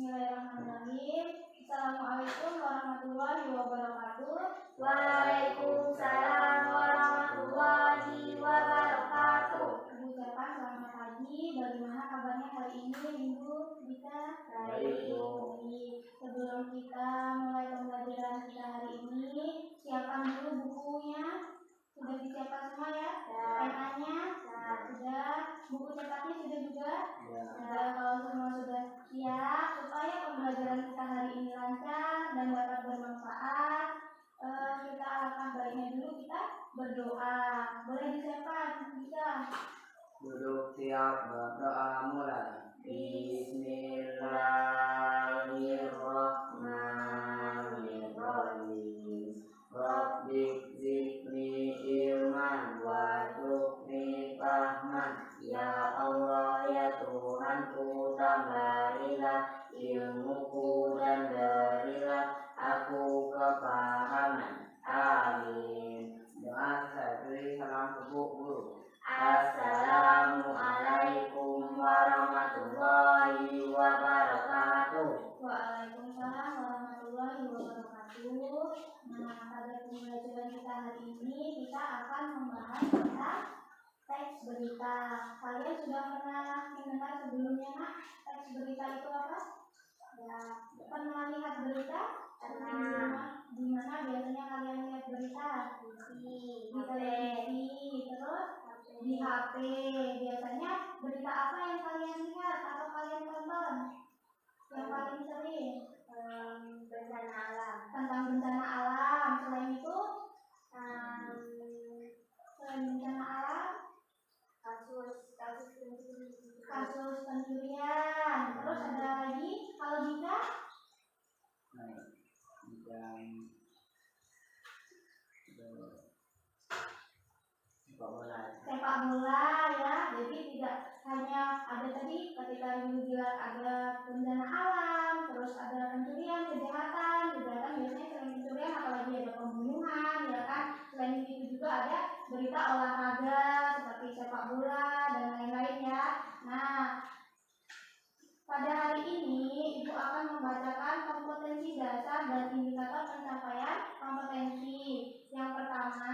Bismillahirrahmanirrahim. Assalamualaikum warahmatullahi wabarakatuh. Waalaikumsalam warahmatullahi wabarakatuh. Ibu ucapkan selamat pagi. Bagaimana kabarnya hari ini, Ibu? Kita baik. Sebelum kita mulai pembelajaran kita hari ini, siapkan dulu bukunya. Sudah disiapkan semua ya? Penanya sudah, buku cetaknya sudah juga. Sudah, kalau semua sudah siap, supaya pembelajaran kita hari ini lancar dan dapat bermanfaat, kita alangkah baiknya dulu kita berdoa. Boleh disiapkan? Bisa. Duduk siap, berdoa mulai. Bismillahirrahmanirrahim. Rabbi zidni ilman warzuqni fahman. Ya Allah, ya Tuhanku, tambahlah ilmuku dan berilah aku kepahaman. Amin. Doa saya beri salam subuh guru. Assalamualaikum warahmatullahi wabarakatuh. Waalaikumsalam warahmatullahi wabarakatuh. Nah, pada pembelajaran kita hari ini kita akan membahas tentang teks berita. Kalian sudah pernah mendengar sebelumnya, Nak? Teks berita itu apa? Ya, pernah lihat berita? Di mana biasanya kalian lihat berita? Di televisi, terus di HP. Biasanya berita apa yang kalian lihat atau kalian tonton? Yang paling sering Bencana alam. tentang bencana alam. Selain itu, selain bencana alam, kasus pencurian. Terus ada lagi, kalau Dika? Sepak bola ya. Jadi tidak hanya ada tadi ketika Ibu bilang ada bencana alam, terus ada pencurian, kejahatan biasanya selain pencurian apalagi ada pembunuhan ya kan. Selain itu juga ada berita olahraga seperti sepak bola dan lain-lain ya. Nah, pada hari ini Ibu akan membacakan kompetensi dasar dan indikator pencapaian kompetensi. Yang pertama,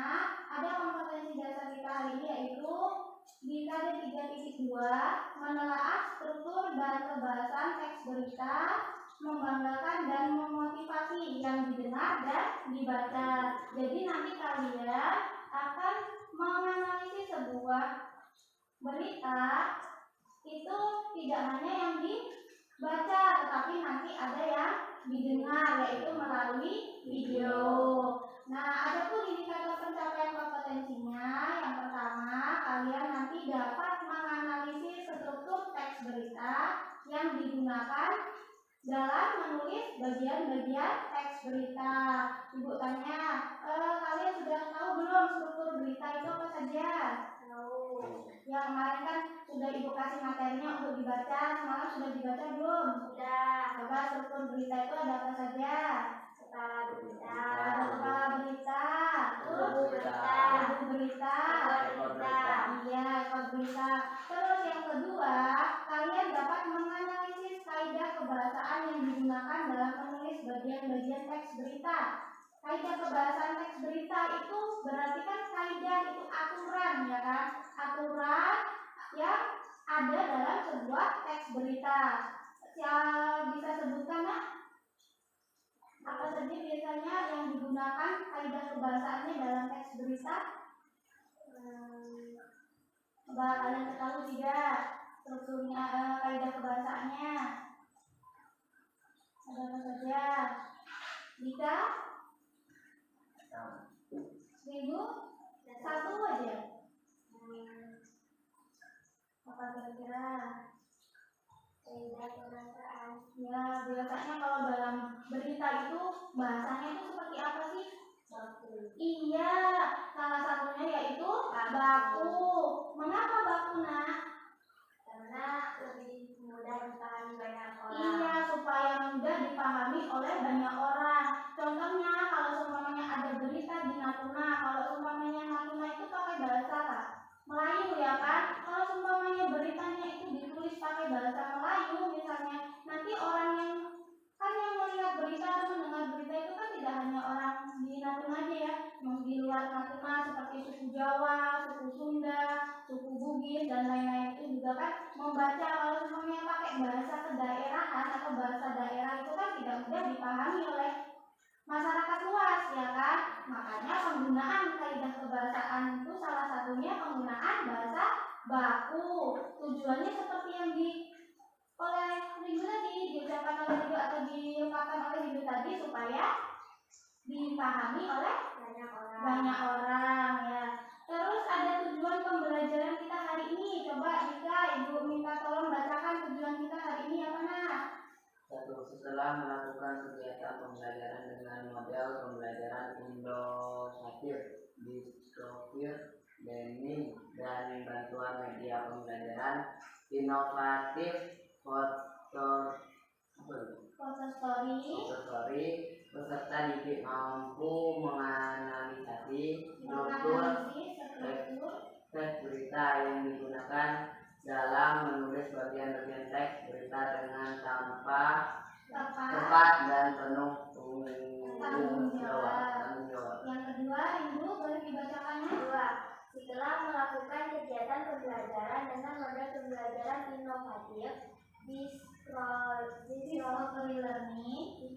ada kompetensi dasar kita hari ini yaitu di KD 3.2 menelaah struktur dan kebahasan teks berita, membanggakan dan memotivasi yang didengar dan dibaca. Jadi nanti kalian akan menganalisis sebuah berita itu tidak hanya yang dibaca, tetapi nanti ada yang didengar, yaitu melalui video. Nah, ada pun indikator pencapaian kompetensinya. Yang pertama, kalian nanti dapat menganalisis struktur teks berita yang digunakan dalam menulis bagian-bagian teks berita. Ibu tanya, kalian sudah tahu belum struktur berita itu apa saja? Ya, kemarin kan sudah Ibu kasih materinya untuk dibaca. Semalam sudah dibaca belum? Sudah. Coba struktur berita itu ada apa saja? Kepala berita. Ada kepala berita. Terus berita. Berita. Ekor berita. Iya, ekor berita. Terus yang kedua, kalian dapat menganalisis kaidah kebahasaan yang digunakan dalam menulis bagian-bagian teks berita. Kaidah kebahasan teks berita itu berarti kan kaidah itu aturan ya kan? Aturan yang ada dalam sebuah teks berita. Bisa sebutkan Nak? Apa saja biasanya yang digunakan kaidah kebahasaannya dalam teks berita? Coba kalian ketahui tidak strukturnya, kaidah kebahasaannya? Ada apa saja? Dika? 1 aja. Apa kira-kira? Kaidah kebahasaan. Ya, biasanya kalau dalam berita itu bahasanya itu seperti apa sih? Baku. Iya, salah satunya yaitu baku. Mengapa baku, Nak? Karena lebih mudah dipahami banyak orang. Iya, supaya mudah dipahami oleh banyak orang. Contohnya kalau seumpamanya ada berita di Natuna, kalau seumpamanya Natuna itu pakai bahasa Melayu ya kan. Kalau seumpamanya beritanya itu ditulis pakai bahasa Melayu misalnya, nanti orang yang di luar Natuna seperti suku Jawa, suku Sunda, suku Bugis dan lain-lain itu juga kan membaca kalau semuanya pakai bahasa kedaerahan atau bahasa daerah itu kan tidak mudah dipahami oleh masyarakat luas ya kan. Makanya penggunaan kaidah kebahasaan itu salah satunya penggunaan bahasa baku. Tujuannya seperti yang oleh Rindu tadi, diucapkan oleh Rindu atau diungkapkan oleh Rindu tadi supaya dipahami oleh banyak orang ya. Terus ada tujuan pembelajaran kita hari ini. Coba Dika, Ibu minta tolong bacakan tujuan kita hari ini apa nah? Satu, setelah melakukan kegiatan pembelajaran dengan model pembelajaran Indo-Satir, Discover, Learning, dan bantuan media pembelajaran inovatif fotostory, peserta didik mampu menganalisasi struktur teks berita yang digunakan dalam menulis bagian-bagian teks berita dengan tepat dan penuh tanggung jawab. Yang kedua, Rindu boleh dibacakannya? Kedua, setelah melakukan kegiatan pembelajaran dengan model pembelajaran inovatif, discovery learning,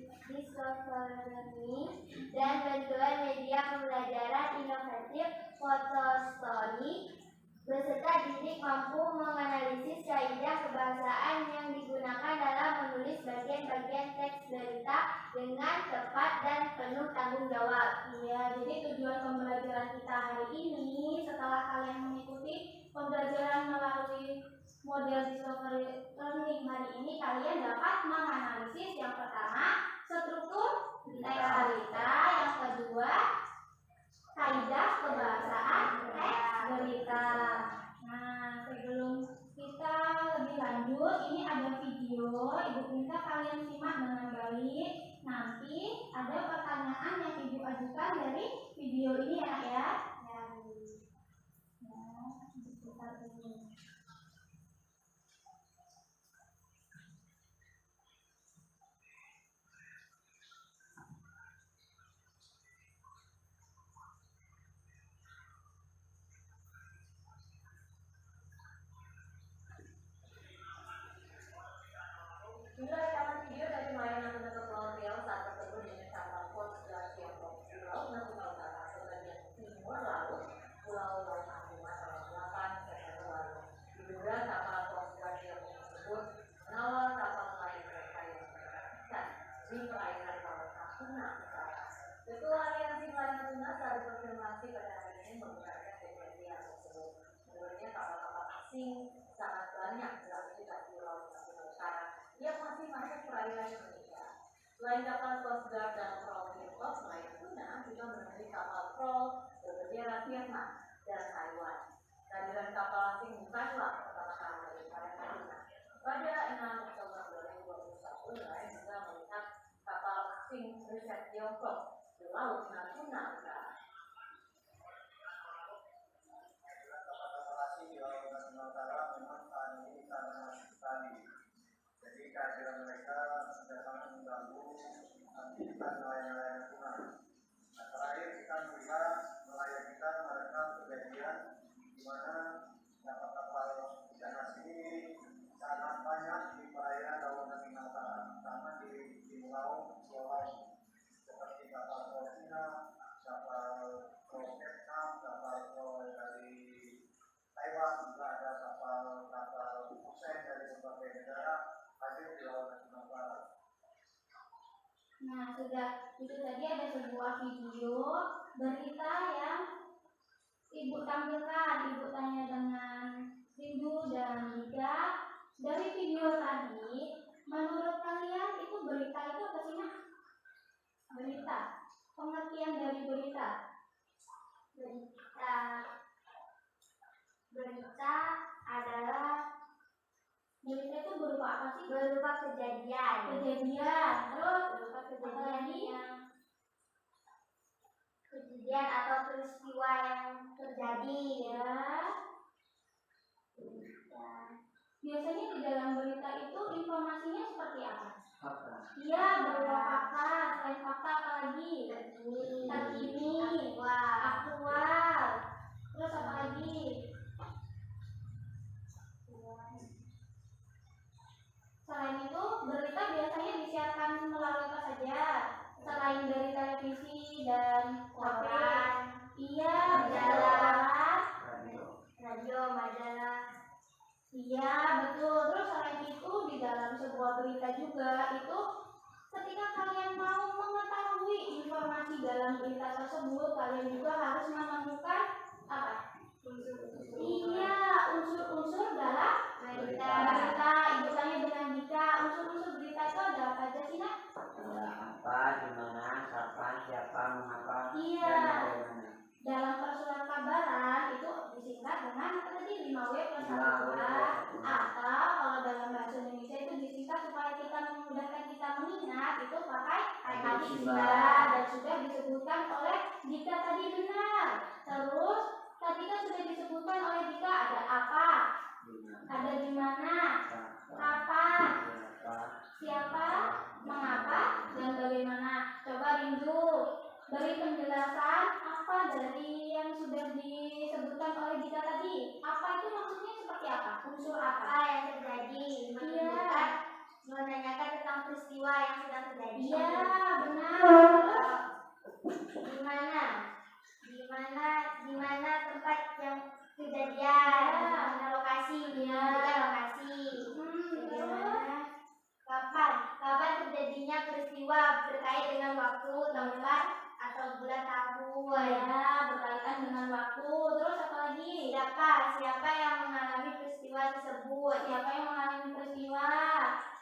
dan bantuan media pembelajaran inovatif fotostory, peserta didik mampu menganalisis kaidah kebahasaan yang digunakan dalam menulis bagian-bagian teks berita dengan tepat dan penuh tanggung jawab. Iya, jadi tujuan pembelajaran kita hari ini setelah kalian mengikuti pembelajaran melalui model discovery learning hari ini, kalian dapat menganalisis yang pertama struktur teks berita, yang kedua kaidah kebahasaan teks berita. Nah, sebelum kita lebih lanjut, ini ada video. Ibu minta kalian simak dengan baik. Nanti ada pertanyaan yang Ibu ajukan dari video ini ya, Nak ya. Sekitar ini. Inilah rekaman video dari layanan untuk Pulau Riau saat bertemu dengan kapal Coast Tiongkok di Laut Natuna Utara, sebagian timur laut Pulau Natuna pada 8 September lalu. Diduga kapal Coast Tiongkok tersebut mengawal kapal lain mereka yang berangkat di perairan Laut Natuna Utara. Ketua Aliansi Nelayan Natuna saat berkonfirmasi pada hari ini membenarkan kejadian tersebut. Menurutnya kapal-kapal asing sangat banyak beraktivitas di Laut Natuna Utara yang masih masuk perairan Indonesia. Selain kapal Coast Guard dan Patrol Tiongkok, nelayan Natuna juga menemui kapal patrol berbendera Vietnam dan Taiwan. Kehadiran kapal asing bukanlah pertama kali dari perairan Natuna. Pada 6 Oktober 2021, nelayan juga melihat kapal asing riset Tiongkok di Laut Natuna Utara. Kehadiran mereka sudah sangat mengganggu aktivitas nelayan-nelayan Natuna. Nah, terakhir kita melihat nelayan kita merekam kejadian di mana kapal-kapal ikan asing ini sangat banyak di perairan Laut Natuna Utara, terutama di laut Pulau seperti kapal Patrol Cina, kapal Patrol Vietnam, kapal Patrol dari Taiwan, juga ada kapal Usen dari berbagai negara. Nah, sudah itu tadi ada sebuah video berita yang Ibu tampilkan. Ibu tanya dengan Rindu dan Dika. Dari video tadi, menurut kalian itu berita itu apa sih, Nak? Berita. Pengertian dari berita. Berita adalah Berita itu berupa apa sih? berupa kejadian. Terus Berupa kejadian atau peristiwa yang terjadi ya. Biasanya di dalam berita itu informasinya seperti apa? Iya, berupa fakta. Selain fakta apa lagi? terkini, Terkini. kalian juga harus menemukan apa? Iya, unsur-unsur dalam berita. Ibu tanya dengan Dika, unsur-unsur berita itu ada apa aja sih, Nak? Ada apa, di mana, kapan, siapa, mengapa, Iya. dan bagaimana. Dalam persurat kabaran itu disingkat dengan apa tadi? 5W plus 1 atau kalau dalam bahasa Indonesia itu disingkat supaya kita memudahkan kita mengingat itu pakai hadisibah, dan sudah disebutkan oleh Dika tadi benar. Terus tadi kan sudah disebutkan oleh Dika ada apa, ada di mana, kapan, siapa, mengapa, dan bagaimana. Coba Rindu beri penjelasan apa dari yang sudah disebutkan oleh Dika tadi. Apa itu maksudnya seperti apa? Unsur apa yang terjadi, menunjukkan, menanyakan tentang peristiwa yang sedang terjadi. Iya, benar. Di mana tempat yang kejadian, di mana lokasi, menunjukkan lokasi. Bagaimana? Kapan terjadinya peristiwa berkait dengan waktu, tempat, atau bulan tahun. Ya, berkaitan dengan waktu. Terus apa lagi? Siapa yang mengalami peristiwa tersebut? Siapa yang mengalami peristiwa?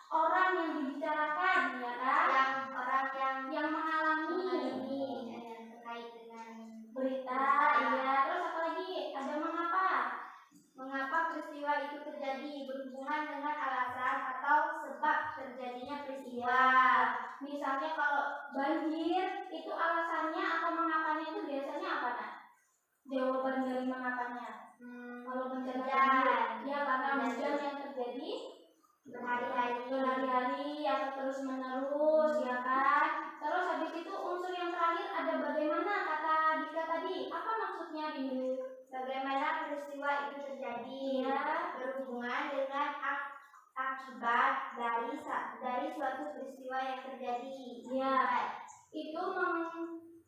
Orang yang dibicarakan, ya kan? Yang mengalami Terkait dengan berita, iya. Terus apa lagi? Ada mengapa peristiwa itu terjadi, berhubungan dengan alasan atau sebab terjadinya peristiwa. Misalnya kalau banjir itu alasannya atau mengapanya itu biasanya apa, Nak? Jawaban dari mengapanya. Kalau bencana banjir, ya karena hujan yang terjadi berhari-hari atau terus menerus, ya kan? Terus habis itu unsur yang terakhir ada bagaimana, kata Dika tadi. Apa maksudnya Rindu? Bagaimana peristiwa itu terjadi, Ya. berhubungan dengan akibat dari suatu peristiwa yang terjadi. Ya, itu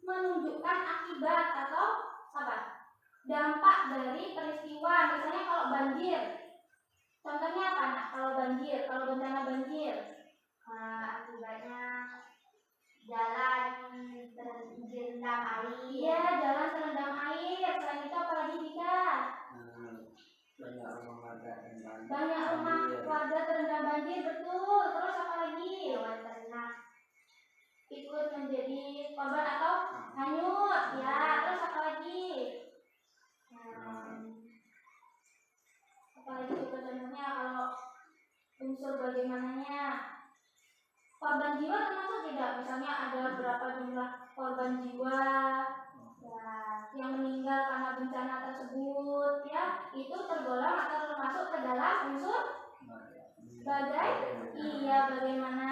menunjukkan akibat atau apa? Dampak dari peristiwa. Misalnya kalau banjir, contohnya apa, Nak? Kalau bencana banjir, Akibatnya jalan terendam air. iya, jalan terendam air. Selain itu apa lagi, Dika? Banyak rumah warga terendam Banyak rumah banjir. warga terendam banjir, betul. Terus apa lagi? Hewan ternak Ikut menjadi korban atau hanyut, ya. Terus apa lagi? Apa lagi coba contohnya kalau unsur bagaimananya? Korban jiwa termasuk tidak? Misalnya ada berapa jumlah korban jiwa ya, yang meninggal karena bencana tersebut, ya, itu tergolong atau termasuk ke dalam unsur bagaimana.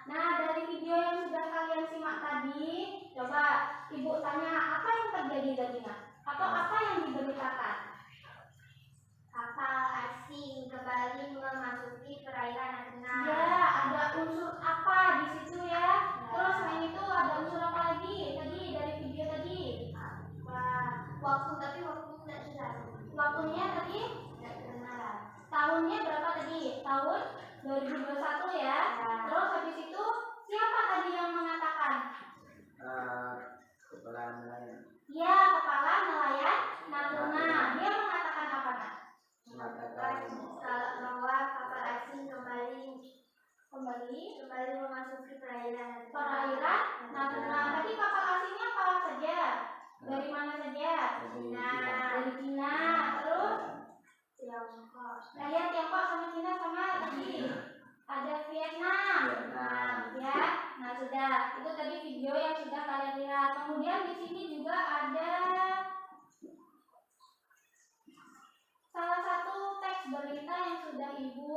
Nah, dari video yang sudah kalian simak tadi, coba Ibu tanya apa yang terjadi tadi, Nak? Atau apa yang diberitakan? kapal asing kembali memasuki perairan Natuna. Ya, ada unsur apa di situ ya. Terus selain itu ada unsur apa lagi? Tadi dari video tadi. Waktu tidak jelas. Waktunya tadi, Tidak terkenal. tahunnya berapa tadi? Tahun 2021 ya. Terus habis itu siapa tadi yang mengatakan? Kepala nelayan Ya, kepala nelayan Natuna. Dia mengatakan apa, Nak? mengatakan Bahwa kapal asing kembali memasuki perairan Natuna. Tadi kapal asingnya apa saja? Dari mana saja? Dari Cina. Terus Tiongkok. nah, ya, Tiongkok sama Cina sama tadi ada Vietnam. Ya. Nah, sudah. Itu tadi video yang sudah kalian lihat. Kemudian di sini juga ada salah satu teks berita yang sudah Ibu.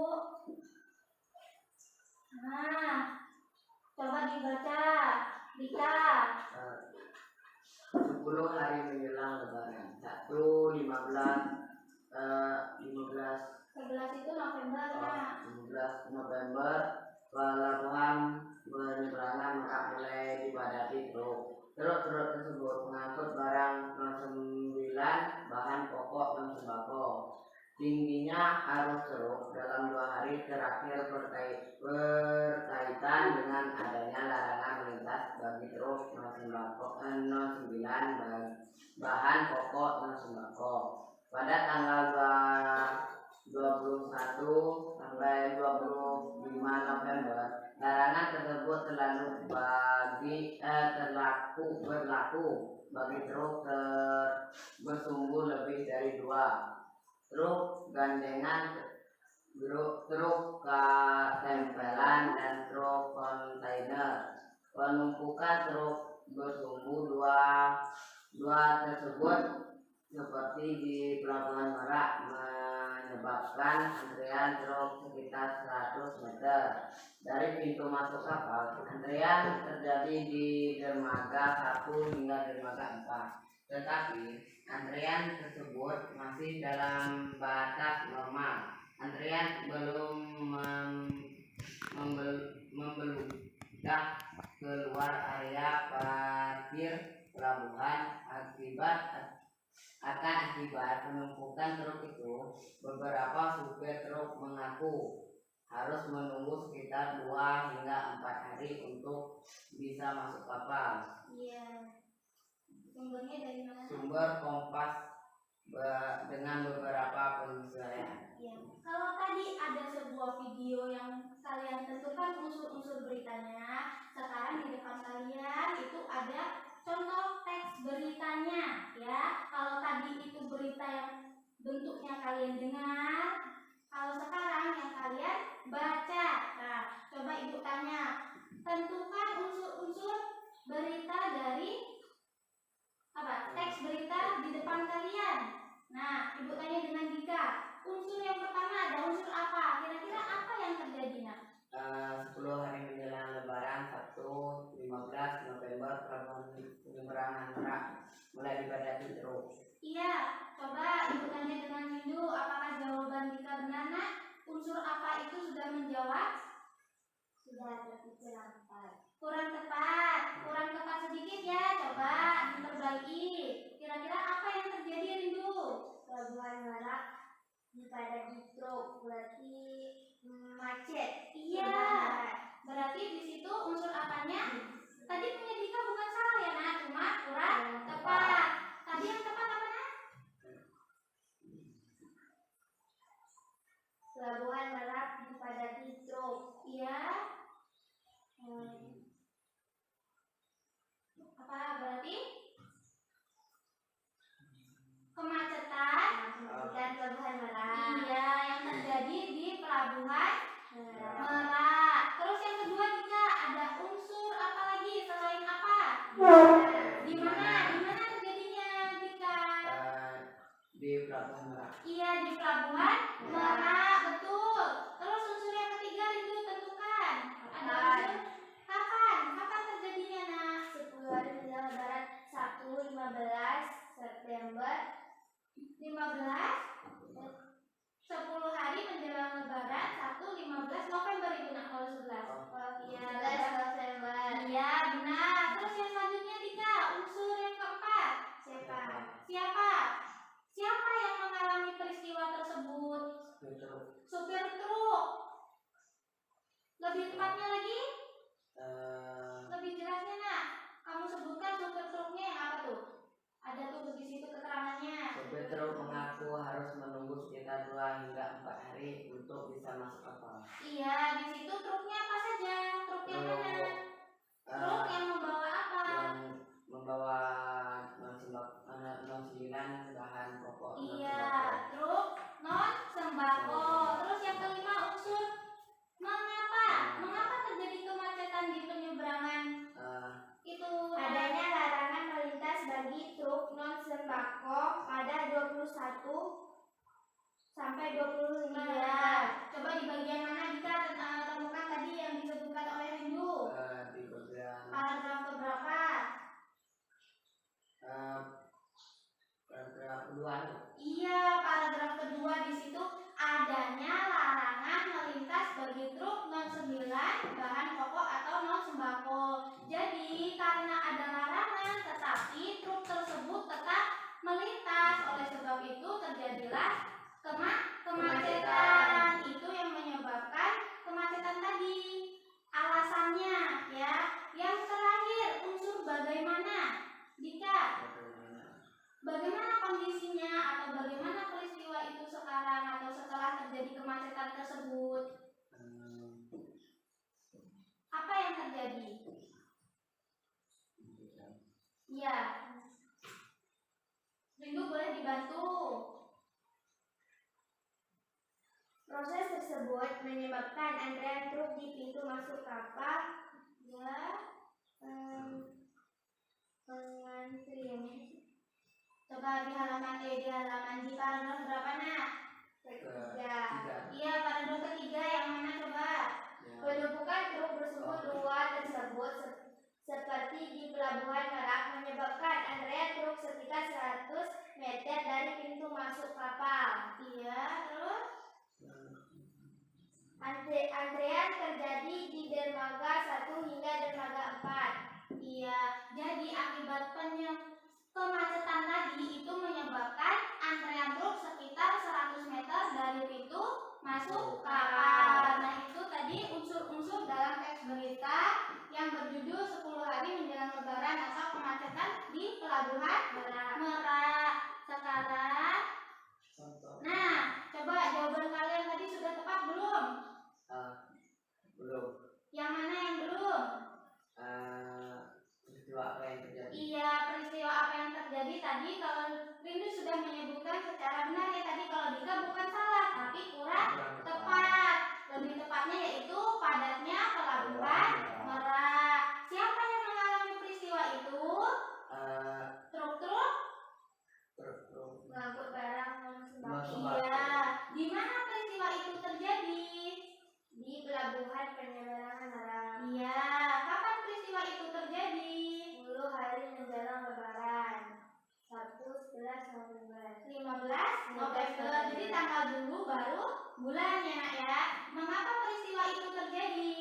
Nah, coba dibaca. Dika. 10 hari menjelang lebaran 11 itu November ya. 15 November pelabuhan penyeberangan Merak mulai dipadati truk tersebut mengangkut barang non 9 bahan pokok dan sembako. Tingginya arus truk dalam 2 hari terakhir berkaitan dengan adanya larangan melintas bagi truk non sembako 09 bahan pokok non sembako. Pada tanggal 21 sampai 25 November, larangan tersebut berlaku bagi truk bersumbu lebih dari 2, truk gandengan, truk tempelan, dan truk kontainer. Penumpukan truk bersumbu dua tersebut seperti di Pelabuhan Merak menyebabkan antrian truk sekitar 100 meter dari pintu masuk kapal. Antrian terjadi di dermaga 1 hingga dermaga 4, tetapi antrian tersebut masih dalam batas normal. Antrian belum membeludak keluar area parkir pelabuhan. Akibat penumpukan truk itu, beberapa supir truk mengaku harus menunggu sekitar 2 hingga 4 hari untuk bisa masuk kapal. Iya. Sumbernya dari mana? Sumber Kompas dengan beberapa penyesuaian. Ya. Kalau tadi ada sebuah video yang kalian tentukan unsur-unsur beritanya, sekarang di depan kalian itu ada contoh teks beritanya, ya. Kalau tadi itu berita yang bentuknya kalian dengar, kalau sekarang yang kalian baca. Nah, coba ibu tanya, tentukan unsur-unsur berita dari teks berita di depan kalian. Nah, ibu tanya dengan Dika, unsur yang pertama ada unsur apa? Kira-kira apa yang terjadi, nak? 10 hari menjelang Lebaran, Sabtu 15 November, Pelabuhan Penyeberangan Merak mulai dipadati truk. Iya, coba ibu tanya dengan Windu, apakah jawaban Dika benar, nak? Unsur apa itu sudah menjawab? Sudah, tapi kurang tepat. Kurang tepat sedikit ya, coba diperbaiki. Kira-kira apa yang terjadi, Rindu? Pelabuhan Merak dipadati truk, berarti macet. Iya, berarti di situ unsur apanya? Tadi punya Dika bukan salah ya, nak, cuma kurang tepat. Tadi yang tepat apa, nak? Pelabuhan Merak dipadati truk. Iya. Apa berarti? Kemacetan. Dan Pelabuhan Merak. Iya, yang terjadi di Pelabuhan Merak. Terus yang kedua Dika, ada unsur apa lagi selain apa? Di mana? Di mana terjadinya, Dika? Di Pelabuhan Merak. Iya, di Pelabuhan Merak, betul. Terus unsur yang ketiga Rindu tentukan. Ada unsur kapan? Kapan terjadinya, nak? 10 hari menjelang Lebaran, Sabtu 15 September. 15 10 hari menjelang Lebaran, 15 November itu, nak, kalau 11. Iya, 11 November. iya, benar. Terus yang selanjutnya Dika, unsur yang keempat. Siapa? Siapa yang mengalami peristiwa tersebut? Supir truk. Lebih tepatnya lagi? Lebih jelasnya, nak. Kamu sebutkan supir truknya yang apa tuh? Ada tuh di situ keterangannya. Supir truk mengaku harus menunggu sekitar 2 hingga 4 hari untuk bisa masuk kapal. Iya, di situ truknya apa saja? Truk yang mana? Truk yang membawa apa? Yang membawa 09 bahan pokok. Iya, truk non sembako. Terus yang kelima unsur mengapa terjadi kemacetan di penyeberangan itu? Adanya larangan melintas bagi truk non sembako pada 21 sampai 25 Iya, coba di bagian mana Dika temukan tadi yang disebutkan oleh Rindu? Di bagian Paragraf keberapa? paragraf kedua. Iya, paragraf kedua di situ adanya larangan melintas bagi truk non 9 bahan pokok atau non sembako. Jadi karena ada larangan tetapi truk tersebut tetap melintas, oleh sebab itu terjadilah kemacetan. Itu yang menyebabkan kemacetan tadi. Alasannya ya. Yang terakhir Iya. Rindu boleh dibantu. Proses tersebut menyebabkan antrean truk di pintu masuk kapal. Ya. Mengantri. Coba di halaman di paragraf berapa nak? Ketiga. Iya, paragraf ketiga yang mana coba? Penumpukan truk bersumbu dua tersebut seperti di Pelabuhan Merak menyebabkan antrean truk sekitar 100 meter dari pintu masuk kapal. Iya, terus? Antrean terjadi di dermaga 1 hingga dermaga 4. Iya, jadi akibat kemacetan tadi itu menyebabkan antrean truk sekitar 100 meter dari pintu masuk kapal. Nah, itu tadi unsur-unsur dalam teks berita yang berjudul 10 hari menjelang lebaran atau kemacetan di Pelabuhan Merak. Sekarang, nah, coba jawaban kalian tadi sudah tepat belum? Belum. Yang mana yang belum? Peristiwa apa yang terjadi? Iya, peristiwa apa yang terjadi tadi kalau Rindu sudah menyebutkan secara benar ya tadi, kalau Dika bukan salah tapi kurang tepat. Lebih tepatnya yaitu padatnya Pelabuhan Merak. Siapa yang mengalami peristiwa itu? Truk-truk Mengangkut barang Masuk Iya. Di mana peristiwa itu terjadi? di Pelabuhan Penyeberangan Merak. Iya. Kapan peristiwa itu terjadi? 10 hari menjelang lebaran. Sabtu 11 November. 15 November. Jadi tanggal dulu baru bulannya nak ya. Mengapa peristiwa itu terjadi?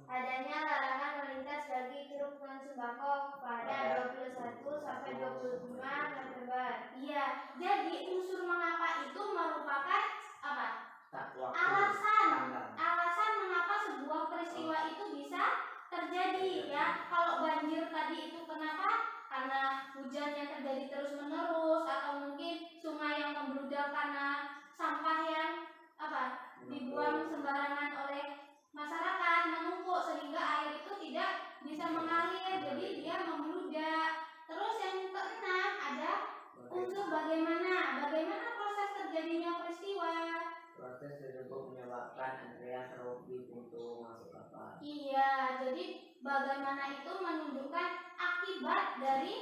Adanya larangan melintas bagi truk non sembako pada 21 sampai 25 November. Iya. Jadi unsur mengapa itu merupakan apa? Waktu. Alasan mengapa sebuah peristiwa itu bisa terjadi ya. Kalau banjir tadi itu kenapa? Karena hujan yang terjadi terus menerus, atau mungkin sungai yang membludak karena sampah yang dibuang sembarangan oleh masyarakat, menumpuk sehingga air itu tidak bisa mengalir, jadi dia membludak. Terus yang keenam ada unsur bagaimana proses terjadinya peristiwa. Proses tersebut menyebabkan antrean truk di pintu masuk kapal. Iya, jadi bagaimana itu menunjukkan akibat dari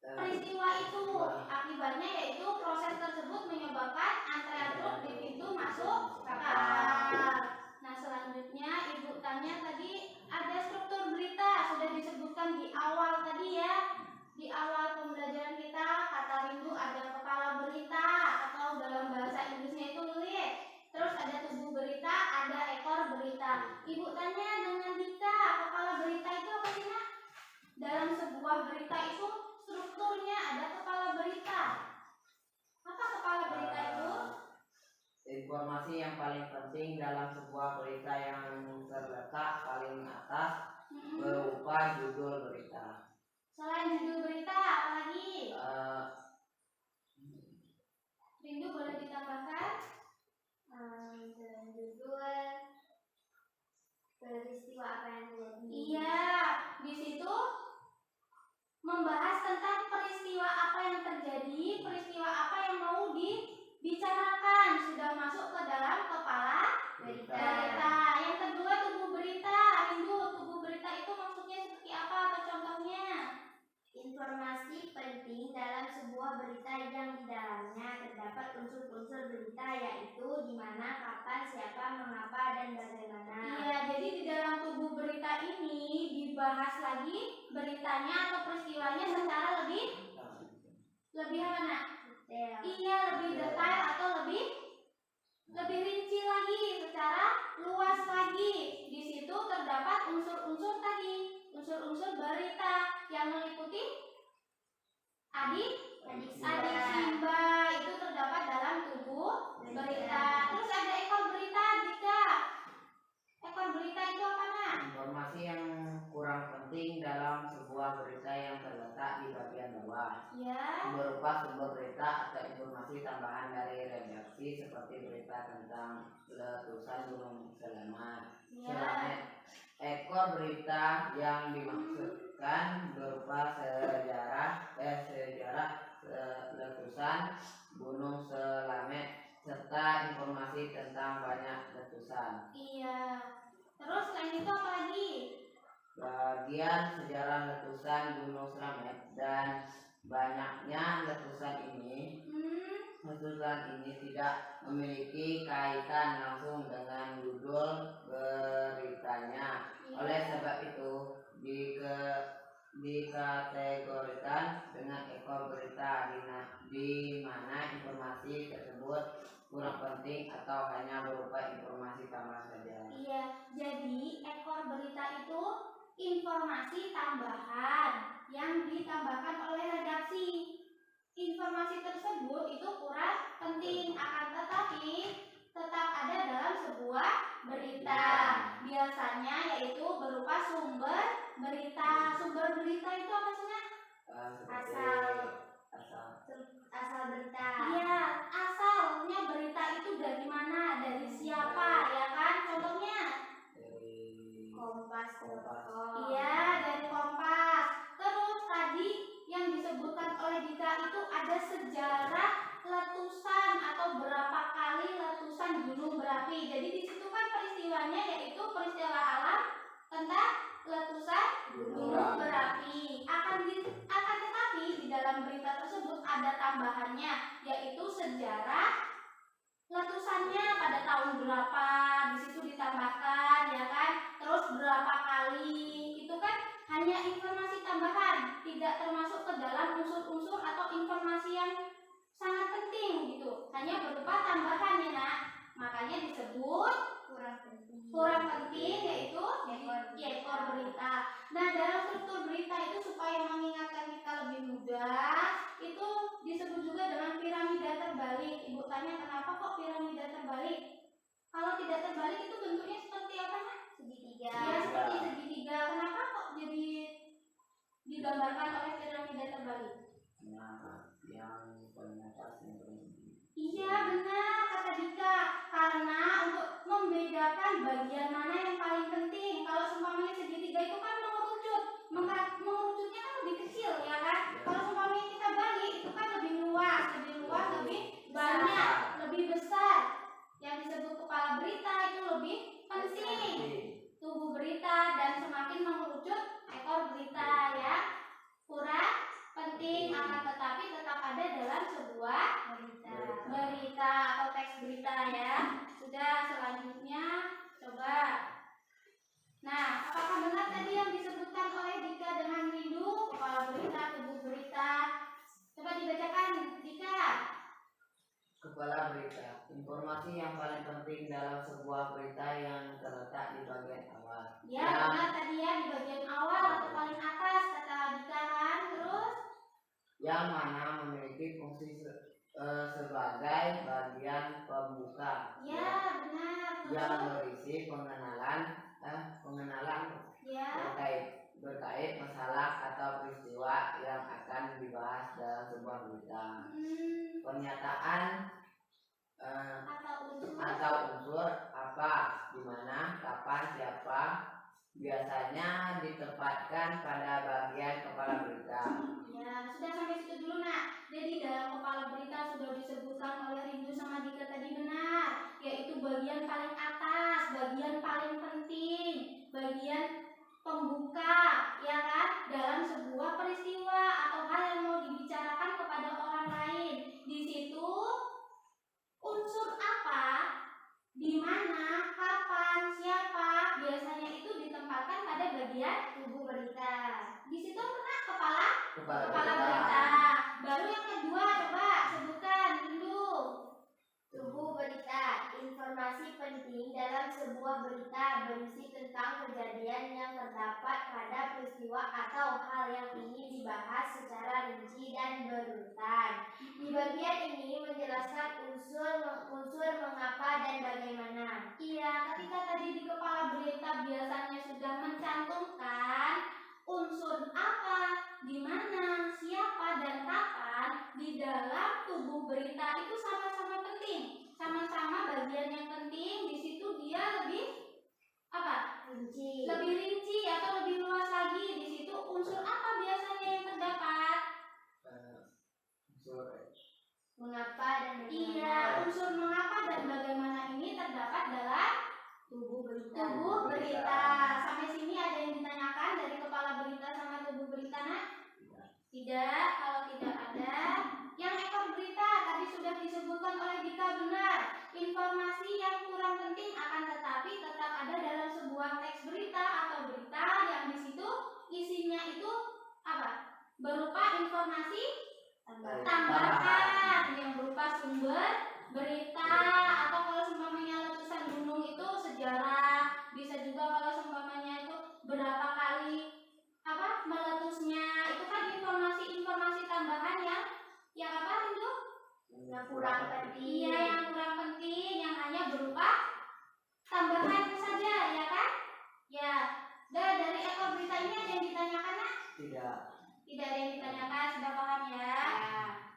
peristiwa itu. Akibatnya yaitu proses tersebut menyebabkan antrean truk di pintu masuk kapal. Nah, selanjutnya Ibu tanya tadi ada struktur berita, sudah disebutkan di awal tadi ya. Di awal pembelajaran kita, kata Rindu ada kepala berita atau dalam bahasa Inggrisnya itu lead. Terus ada tubuh berita, ada ekor berita. Ibu tanya dengan Dika, kepala berita itu apa sih nak? Dalam sebuah berita itu strukturnya ada kepala berita. Apa kepala berita itu? Informasi yang paling penting dalam sebuah berita yang terletak paling atas berupa judul berita. Selain judul berita, apa lagi? Rindu boleh ditambahkan? Judul peristiwa apa yang terjadi. Iya, di situ membahas tentang peristiwa apa yang terjadi, peristiwa apa yang mau dibicarakan, sudah masuk ke dalam kepala berita. Yang kedua tubuh berita. Rindu, tubuh berita itu maksudnya seperti apa atau contohnya? Informasi penting dalam sebuah berita yang di dalamnya terdapat unsur-unsur berita, yaitu di mana, kapan, siapa, mengapa, dan bagaimana. Iya, jadi di dalam tubuh berita ini dibahas lagi beritanya atau peristiwanya secara lebih apa nak? Detail. Iya, lebih detail atau lebih rinci lagi, secara luas lagi. Di situ terdapat unsur-unsur tadi, unsur-unsur berita yang meliputi adik Simba itu terdapat dalam tubuh berita. Terus ada ekor berita juga. Ekor berita itu apa nak? Informasi yang kurang penting dalam sebuah berita yang terletak di bagian bawah. Ya. Berupa sumber berita atau informasi tambahan dari redaksi seperti berita tentang letusan Gunung Selamet. Ya. Ekor berita yang dimaksudkan berupa sejarah letusan Gunung Selamet serta informasi tentang banyak letusan. Iya. Terus selain itu apa lagi? Bagian sejarah letusan Gunung Selamet dan banyaknya letusan ini tidak memiliki kaitan langsung dengan judul beritanya. Oleh sebab itu dikategorikan dengan ekor berita di mana informasi tersebut kurang penting atau hanya berupa informasi tambahan saja. Iya, jadi ekor berita itu informasi tambahan yang ditambahkan oleh redaksi. Informasi tersebut itu kurang penting, akan tetapi tetap ada dalam sebuah berita. Biasanya yaitu berupa sumber berita. Sumber berita itu apa sih? Asal berita. Iya, asalnya berita itu dari mana, dari siapa, ya kan? Contohnya Kompas.com. iya, dari Kompas. Terus tadi yang disebutkan oleh Dika itu ada sejarah letusan atau berapa kali letusan gunung berapi. Jadi di situ kan peristiwanya yaitu peristiwa alam tentang letusan gunung berapi. Akan tetapi di dalam berita tersebut ada tambahannya yaitu sejarah letusannya pada tahun berapa, di situ ditambahkan, ya kan? Terus berapa kali, itu kan hanya informasi tambahan, tidak termasuk ke dalam unsur-unsur atau informasi yang sangat penting gitu, hanya berupa tambahan ya nak. Makanya disebut kurang penting yaitu ekor berita. Nah, dalam struktur berita itu supaya mengingatkan kita lebih mudah, itu disebut juga dengan piramida terbalik. Ibu tanya kenapa kok piramida terbalik? Kalau tidak terbalik itu bentuknya seperti apa, Nak? Segitiga. Ya, seperti segitiga. Kenapa kok jadi digambarkan oleh piramida terbalik? Yang paling atas yang paling tinggi. Iya, benar kata Dika. Karena untuk membedakan bagian mana yang paling penting. Kalau seumpamanya segitiga itu kan mengerucut. Mengerucutnya kan lebih kecil, ya kan? Kalau seumpamanya kita balik itu kan lebih luas, lebih banyak, lebih besar. Yang disebut kepala berita itu lebih penting. Tubuh berita dan semakin mengerucut ekor berita ya. Kurang penting akan tetapi tetap ada dalam sebuah berita atau teks berita ya. Sudah, selanjutnya coba. Nah, apakah benar tadi yang disebutkan oleh Dika dengan rindu kepala berita, tubuh berita? Coba dibacakan Dika. Kepala berita, informasi yang paling penting dalam sebuah berita yang terletak di bagian awal. Ya, benar tadi ya, di bagian awal atau paling atas kata Dika kan. Terus yang mana memiliki fungsi sebagai bagian pembuka. ya, benar. Yang Terus berisi pengenalan ya. berkait masalah atau peristiwa yang akan dibahas dalam sebuah berita. Pernyataan atau unsur apa, di mana, kapan, siapa, biasanya ditempatkan pada bagian kepala berita. Ya, sudah sampai situ dulu nak. Jadi dalam kepala berita sudah disebutkan oleh Rindu sama Dika tadi benar, yaitu bagian paling atas, bagian paling penting, bagian pembuka, ya kan, dalam sebuah peristiwa atau hal yang mau dibicarakan kepada orang lain. Di situ unsur apa, di mana, kapan, siapa, biasanya itu ditempatkan pada bagian tubuh berita. Di situ pernah kepala berita. Baru yang kedua coba sebutkan dulu. Tubuh berita, informasi penting dalam sebuah berita berisi tentang kejadian yang terdapat pada peristiwa atau hal yang ingin dibahas secara rinci dan berurutan. Di bagian ini menjelaskan unsur mengapa dan bagaimana. Iya, ketika tadi di kepala berita biasanya sudah mencantumkan unsur apa, di mana, siapa, dan kapan, di dalam tubuh berita itu sama-sama penting, sama-sama bagian yang penting. Di situ dia lebih apa? Rinci. Lebih Mengapa dan Iya, bagaimana? unsur mengapa dan bagaimana ini terdapat dalam Tubuh berita. tubuh berita. Sampai sini ada yang ditanyakan dari kepala berita sama tubuh berita, nak? Tidak. Kalau tidak ada, yang ekor berita tadi sudah disebutkan oleh Dika, benar. Informasi yang kurang penting akan tetapi tetap ada dalam sebuah teks berita atau berita yang di situ isinya itu apa? Berupa informasi tambahan yang berupa sumber berita, atau kalau seumpamanya letusan gunung itu sejarah, bisa juga kalau seumpamanya itu berapa kali apa meletusnya, itu kan informasi tambahan yang apa itu Yang kurang penting. iya, yang kurang penting, yang hanya berupa tambahan saja, ya kan? Ya. Dan dari ekor berita ini ada yang ditanyakan, nak? Tidak. Tidak ada yang ditanyakan, sudah paham ya?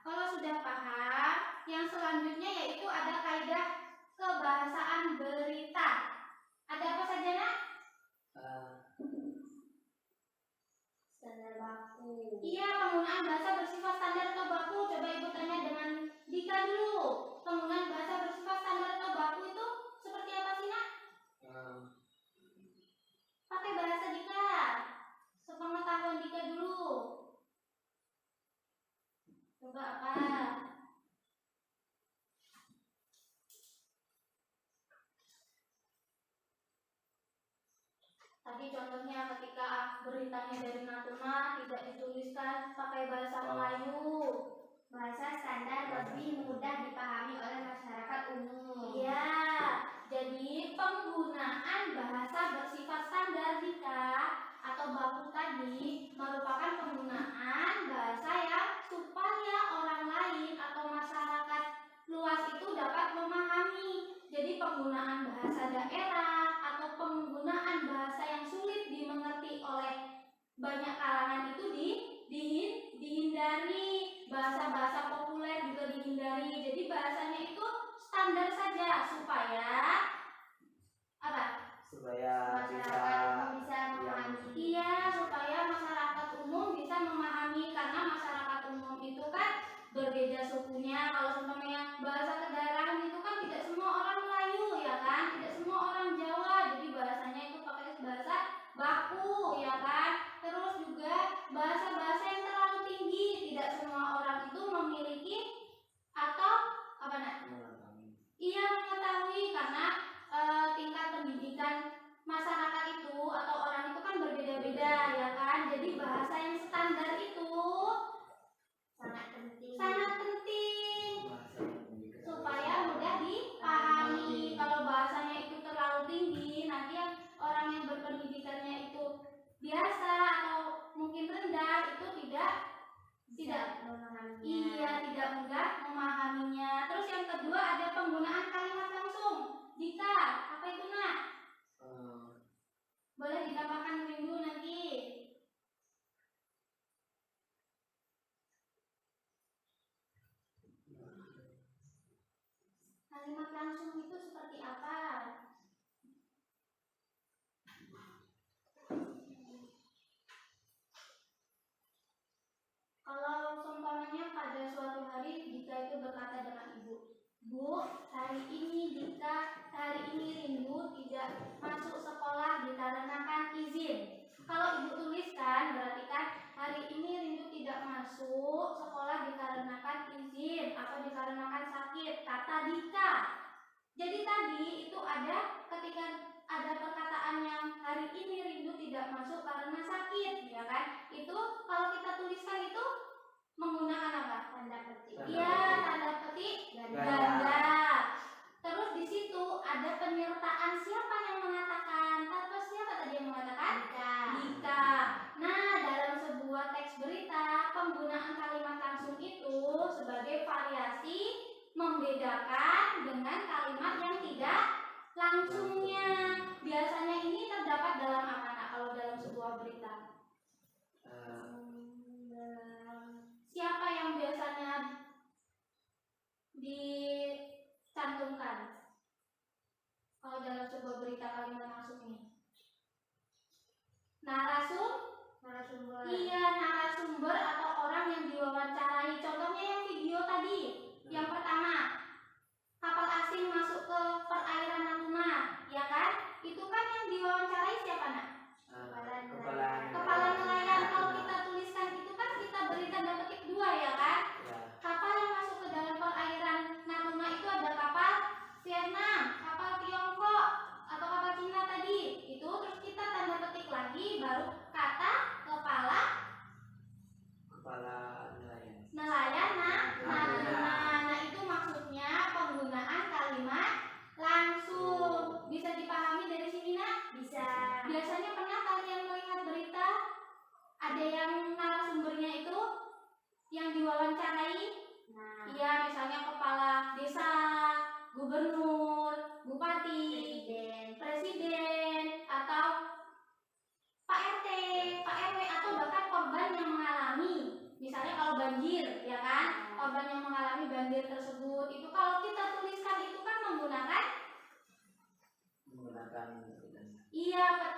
Kalau sudah paham, yang selanjutnya yaitu ada kaidah kebahasaan berita. Ada apa saja, nak? Standar baku. Iya, penggunaan bahasa bersifat standar atau baku. Coba ibu tanya dengan Dika dulu. Penggunaan bahasa bersifat standar atau baku itu seperti apa sih, nak? Pakai bahasa Dika. Sepengetahuan Dika dulu. Coba apa? Tadi contohnya ketika beritanya dari Natuna tidak dituliskan pakai bahasa Melayu. Bahasa standar lebih mudah dipahami oleh masyarakat umum. Iya, jadi penggunaan bahasa bersifat standar Dika atau baku tadi merupakan penggunaan bahasa yang supaya orang lain atau masyarakat luas itu dapat memahami. Jadi penggunaan bahasa daerah atau penggunaan bahasa yang sulit dimengerti oleh banyak kalangan itu dihindari. Bahasa-bahasa populer juga dihindari. Jadi bahasanya itu standar saja supaya apa? Supaya Masyarakat umum bisa memahami. Iya, supaya masyarakat umum bisa memahami, karena masyarakat umum itu kan berbeda sukunya. Kalau seumpamanya bahasa kedaerahan itu kan tidak semua orang Melayu, ya kan? Tidak semua orang Jawa. Jadi bahasanya itu pakai bahasa baku, ya kan? Terus juga bahasa-bahasa yang terlalu tinggi, tidak semua orang itu memiliki atau apa, nak? Iya, mengetahui, karena tingkat pendidikan masyarakat itu atau orang itu kan berbeda-beda, ya kan? Jadi bahasa yang standar itu Sangat penting. supaya mudah dipahami. Kalau bahasanya itu terlalu tinggi, nanti yang orang yang berpendidikannya itu biasa atau mungkin rendah itu tidak memahaminya. iya, tidak mudah memahaminya. Terus yang kedua ada penggunaan kalimat langsung. Dika, apa itu, nak? Boleh ditambahkan minggu nanti. Kalimat langsung itu seperti apa? Kalau seumpamanya pada suatu hari Dika itu berkata dengan ibu, Bu, hari ini Rindu tidak masuk sekolah dikarenakan izin. Kalau ibu tuliskan berarti kan hari ini Rindu tidak masuk sekolah dikarenakan izin atau dikarenakan sakit, kata Dika. Jadi tadi itu ada ketika ada perkataan yang hari ini Rindu tidak masuk karena sakit, ya kan? Itu kalau kita tuliskan itu menggunakan apa? Tanda petik. Iya, tanda petik ganda. Terus di situ ada penyertaan siapa yang mengatakan? Terus siapa tadi yang mengatakan? Dika. Nah, dalam sebuah teks berita, penggunaan kalimat langsung itu sebagai variasi membedakan dengan kalimat yang tidak langsungnya. Biasanya ini terdapat dalam apa, nak, kalau dalam sebuah berita? Siapa yang biasanya dicantumkan kalau dalam sebuah berita kalimat langsung ini? Narasumber. Iya, narasumber atau orang yang diwawancarai. Contohnya yang video tadi,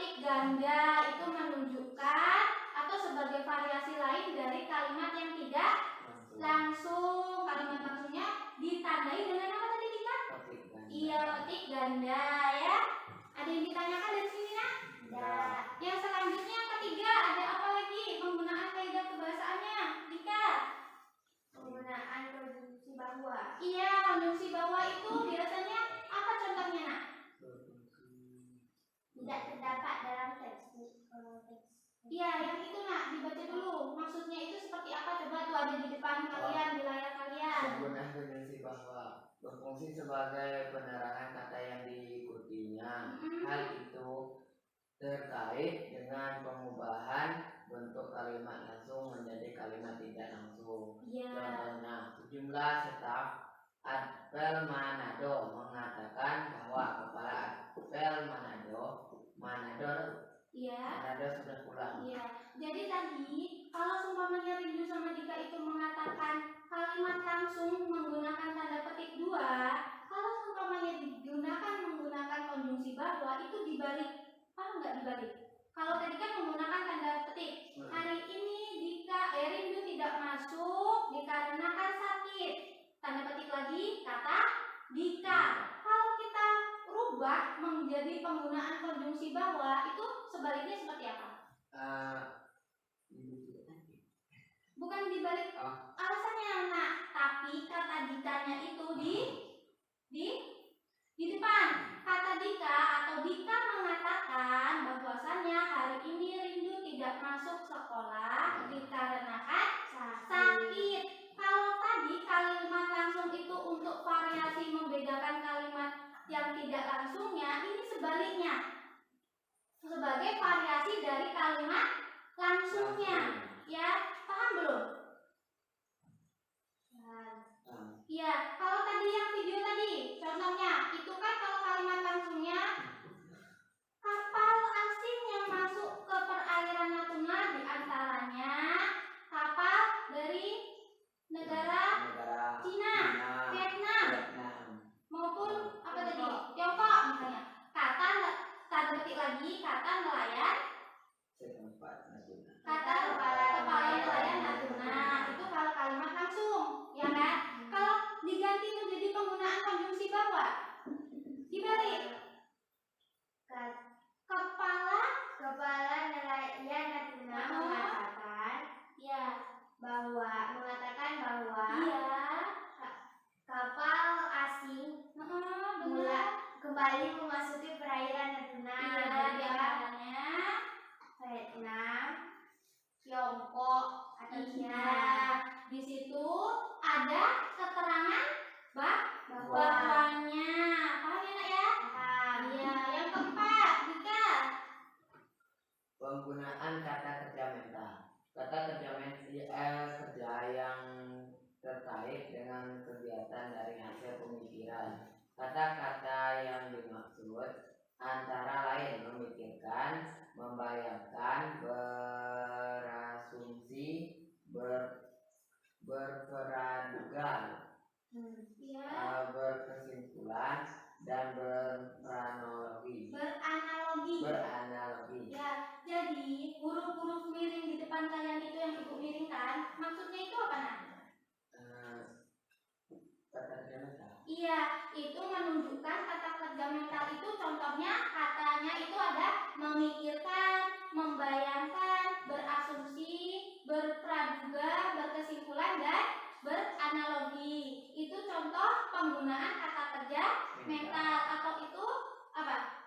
petik ganda itu menunjukkan atau sebagai variasi lain dari kalimat yang tidak langsung. Kalimat langsungnya ditandai dengan apa tadi Dika? Petik ganda. Iya, petik ganda ya. Ada yang ditanyakan dari sini nak? Tidak. Yang selanjutnya yang ketiga ada apa lagi? Penggunaan kaidah kebahasaannya Dika? Penggunaan konjungsi bahwa. Iya, konjungsi bahwa itu biasanya apa contohnya nak? Tidak terdapat dalam textbook. Iya, yang itu nak dibaca dulu. Maksudnya itu seperti apa? Coba tuh ada di depan kalian, di layar kalian. Penggunaan konjungsi bahwa berfungsi sebagai penerangan kata yang diikutinya. Hal itu terkait dengan pengubahan bentuk kalimat langsung menjadi kalimat tidak langsung. Iya. Contohnya, sejumlah staf apel Manado mengatakan bahwa kepala apel Manado Iya. sudah pulang. Iya. Jadi tadi kalau seumpamanya Rindu sama Dika itu mengatakan kalimat langsung menggunakan tanda petik dua, kalau seumpamanya digunakan menggunakan konjungsi bahwa itu dibalik. Paham nggak dibalik? Kalau tadi kan menggunakan tanda petik. Hari ini Rindu tidak masuk dikarenakan sakit. Tanda petik lagi kata Dika. Kalau kita rubah menjadi penggunaan konjungsi bahwa itu sebaliknya seperti apa? Bukan dibalik alasannya nak, tapi kata Dikanya itu di depan. Kata Dika atau Dika mengatakan bahwasannya hari ini Rindu tidak masuk sekolah dikarenakan sakit. Kalau tadi kalimat langsung itu untuk variasi membedakan kalimat yang tidak langsungnya, ini sebaliknya sebagai variasi dari kalimat langsungnya. Ya, paham belum? Iya, kalau tadi yang video tadi, contohnya itu kan kalau kalimat langsungnya kapal asing yang masuk ke perairan Natuna diantaranya kapal dari negara Cina, Vietnam, maupun apa tadi? Tiongkok misalnya. Tanda petik lagi kata nelayan, kata kepala nelayan Natuna. Itu kalau kalimat langsung, ya kan? Kalau diganti menjadi penggunaan konjungsi bahwa, dibalik. Kepala nelayan Natuna mengatakan bahwa kapal asing kembali memasuki perairan Natuna. Diantaranya Vietnam, Tiongkok atau Cina. di situ ada keterangan bahwanya. Paham ya nak ya? Iya. Yang keempat, Dika. Penggunaan kata kerja mental. Kata kerja kerja yang terkait dengan kegiatan dari hasil pemikiran. Kata-kata yang dimaksud antara lain memikirkan, membayangkan, berasumsi, berpraduga, berkesimpulan, dan beranalogi. Ya, jadi huruf-huruf miring di depan kalian itu yang ibu miringkan, maksudnya itu apa nak? Kata kerja mental. Iya, itu menunjukkan kata kerja mental itu contohnya katanya itu ada memikirkan, membayangkan, berasumsi, berpraduga, berkesimpulan, dan beranalogi. Itu contoh penggunaan kata kerja mental. Atau itu apa?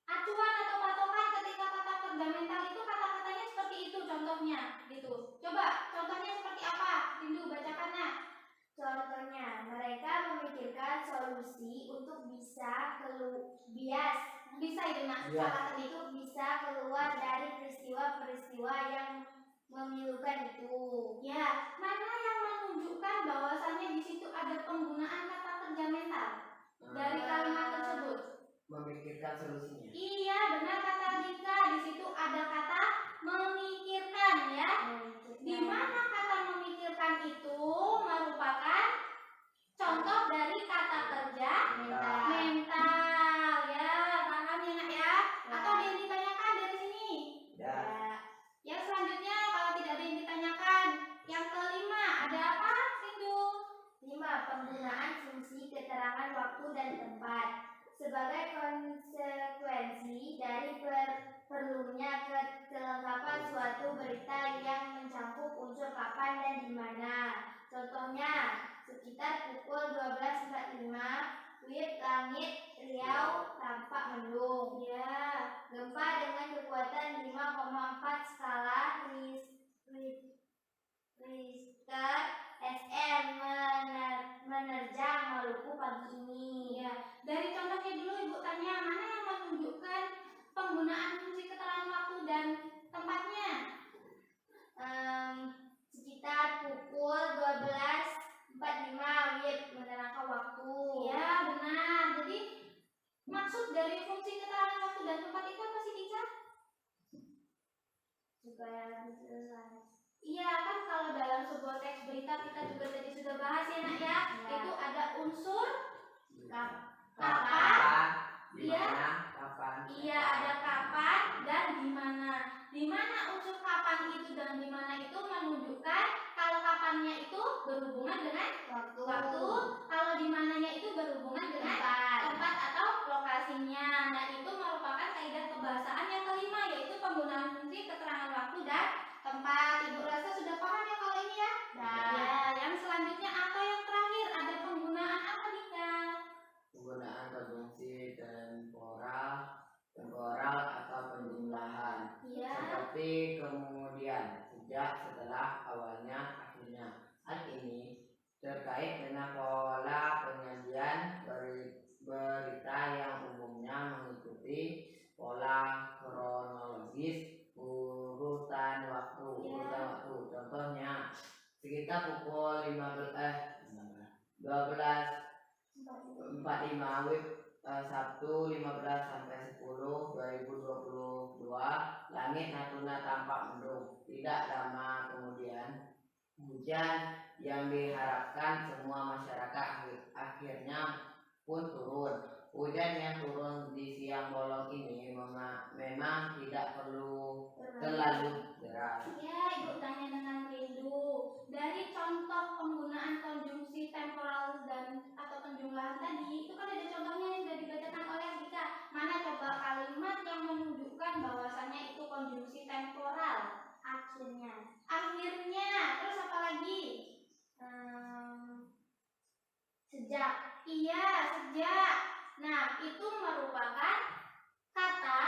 Acuan atau patokan ketika kata kerja mental itu kata-katanya seperti itu contohnya gitu. Coba contohnya seperti apa? Rindu bacakan nak. Contohnya, mereka memikirkan solusi untuk bisa keluar dari peristiwa-peristiwa yang memilukan itu. Ya, mana yang menunjukkan bahwasannya di situ ada penggunaan kata kerja mental dari kalimat tersebut? Memikirkan solusinya. Iya, benar kata Dika. Di situ ada kata memikirkan ya. Di mana kata memikirkan itu merupakan contoh dari kata kerja mental ya. Paham ya nak ya? Atau ada yang ditanyakan sebagai konsekuensi dari perlunya kelengkapan suatu berita yang mencakup unsur kapan dan di mana. Contohnya, sekitar pukul 12.45 WIB langit Riau tampak mendung. Ya, gempa dengan kekuatan 5,4 skala Richter SM menerjang Maluku pagi ini. Ya, dari contohnya dulu Ibu tanya mana yang menunjukkan penggunaan fungsi keterangan waktu dan tempatnya. Sekitar pukul 12.45 WIB menerangkan waktu. Ya, benar. Jadi maksud dari fungsi keterangan waktu dan tempat itu apa sih, Ica? Supaya lebih jelas. Iya, kan kalau dalam sebuah teks berita kita juga tadi sudah bahas ya, Nak ya. Ya. Itu ada unsur Kapan? Di Iya. mana? Kapan? Iya, ada kapan dan di mana. Di mana unsur kapan itu dan di mana itu menunjukkan kalau kapannya itu berhubungan dengan waktu, kalau di mananya itu berhubungan dengan tempat atau lokasinya. Nah, itu merupakan kaidah kebahasaan yang kelima, yaitu penggunaan fungsi keterangan waktu dan tempat. Ibu rasa sudah paham ya kalau ini ya? Ya, yang selanjutnya atau yang terakhir ada penggunaan apa nih, Kak? Penggunaan konjungsi temporal atau penjumlahan. Iya. Seperti kemudian, sejak, setelah, awalnya, akhirnya. Hal ini terkait dengan pola penyajian berita yang umumnya mengikuti pola kronologis urutan waktu. Contohnya, sekitar pukul 12.45 WIB Sabtu 15 sampai 10 2022 langit Natuna tampak mendung. Tidak lama kemudian hujan yang diharapkan semua masyarakat akhirnya pun turun. Hujan yang turun di siang bolong ini memang tidak perlu terlalu deras. Ya, Ibu tanya dengan rindu. Dari contoh penggunaan konjungsi temporal dan atau penjumlahan tadi, itu kan ada contohnya yang sudah dibacakan oleh Dika. Mana coba kalimat yang menunjukkan bahwasannya itu konjungsi temporal? Akhirnya. Terus apa lagi? Sejak. Iya, sejak. Nah, itu merupakan kata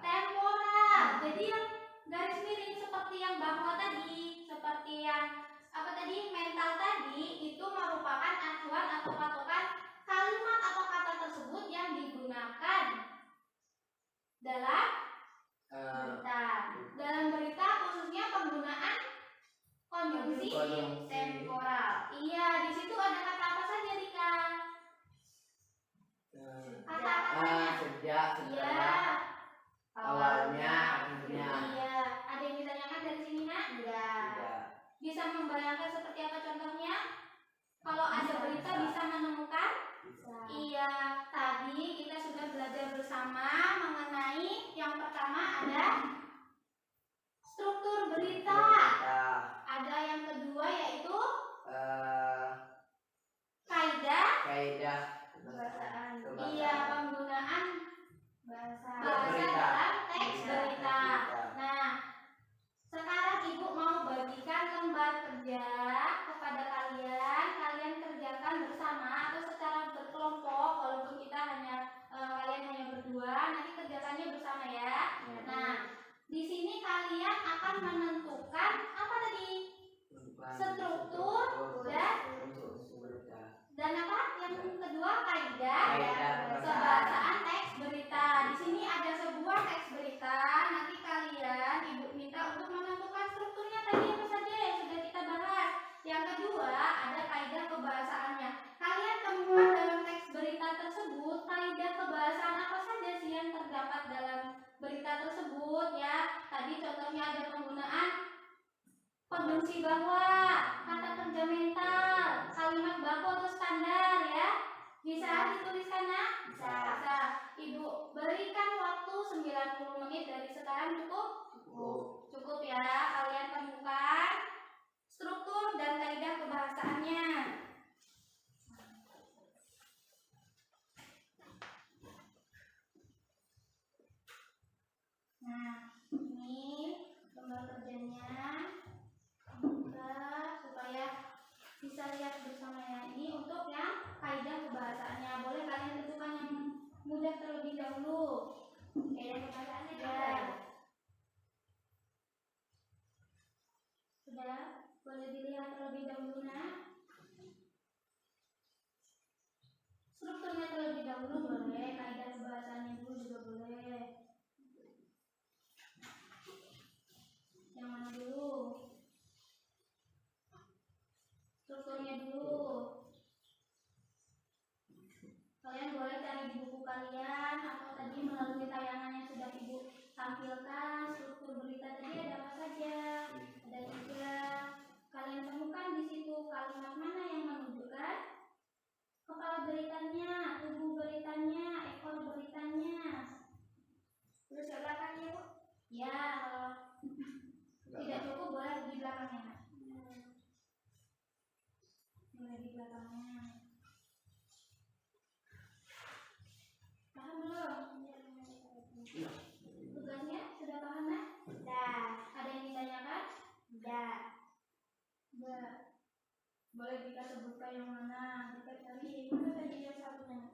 temporal. Jadi yang garis miring seperti yang bahwa tadi, seperti yang apa tadi, mental tadi, itu merupakan acuan atau patokan kalimat atau kata tersebut yang digunakan dalam berita. Dalam berita khususnya penggunaan konjungsi temporal. Iya, di situ ada kata apa saja, Rika? Kata-katanya. Sejak, Iya. setelah, awalnya, akhirnya. Iya. Ada yang ditanyakan dari sini, Nak? Enggak. Tidak. Bisa membayangkan seperti apa contohnya? Kalau ada berita bisa menemukan? Iya. Tadi kita sudah belajar bersama mengenai yang pertama ada struktur berita. Ada yang kedua yaitu kaidah Kebahasaan. Iya, penggunaan bahasa Berita. dalam teks berita. Nah, sekarang Ibu mau bagikan lembar kerja kepada kalian. Kalian kerjakan bersama atau secara berkelompok. Walaupun kita kalian hanya berdua, nanti kerjakannya bersama ya. Nah, di sini kalian akan menentukan apa tadi? Struktur dan apa? Yang kedua kaidah kebahasaan teks berita. Di sini ada sebuah teks berita. Nanti kalian Ibu minta untuk menentukan strukturnya tadi apa saja yang sudah kita bahas. Yang kedua ada kaidah kebahasaannya. Kalian temukan dalam teks berita tersebut kaidah kebahasaan apa saja sih yang terdapat dalam berita tersebut ya. Tadi contohnya ada penggunaan konjungsi bahwa, kata kerja mental, kalimat baku atau standar ya. Bisa dituliskan, Nak? Bisa. Ibu berikan waktu 90 menit dari sekarang cukup? Cukup ya. Kalian temukan struktur dan kaidah kebahasaannya. Boleh dilihat terlebih dahulu, Nak. Strukturnya terlebih dahulu boleh, kaidah kebahasaannya dulu juga boleh. Yang mana dulu? Strukturnya dulu. Kalian boleh cari di buku kalian atau tadi melalui tayangan yang sudah Ibu tampilkan. Struktur berita tadi ada apa saja? Ada 3. Kalian temukan di situ kalimat mana yang menunjukkan kepala beritanya, tubuh beritanya, ekor beritanya. Terus ke belakangnya, Bu? Ya, kalau tidak cukup boleh di belakangnya. Boleh di belakangnya. Paham belum? Tugasnya sudah paham, Nak? Sudah. Ada yang ditanyakan? Sudah. Enggak. Boleh kita sebutkan yang mana? Kita cari mana tadi yang satunya?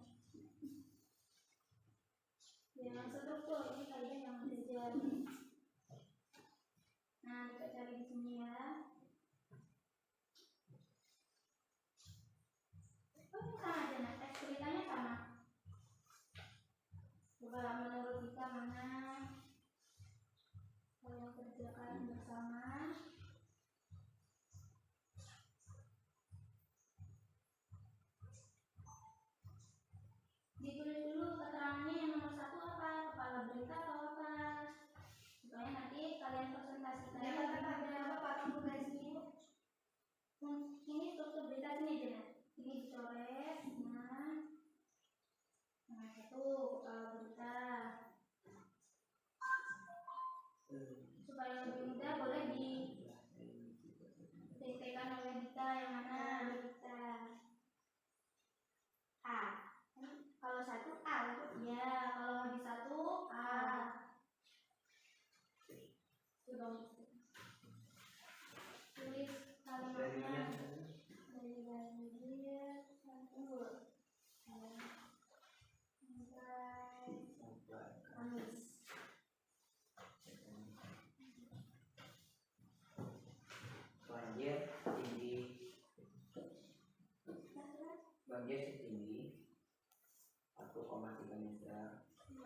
Yang struktur ini kalian yang belajar. Nah, kita cari di sini ya. Oh, ini sama aja, Nak. Teks beritanya sama. Coba menurut kita mana kalian kerjakan bersama. Ditulis dulu keterangannya yang nomor 1 apa, kepala berita atau apa, supaya nanti kalian presentasikan. Ada potong tugas ini, Bu. Ini struktur berita sini aja, Nak. Ini dicoret. Nah, itu kepala berita. Supaya lebih mudah boleh ditekan oleh Dita yang mana? Berita A. Kalau 1 A, Bu. Ya, kalau habis 1 A. Coba tulis kalimatnya dari dia sampai Kamis. Banjir setinggi 1,3 meter. 1,3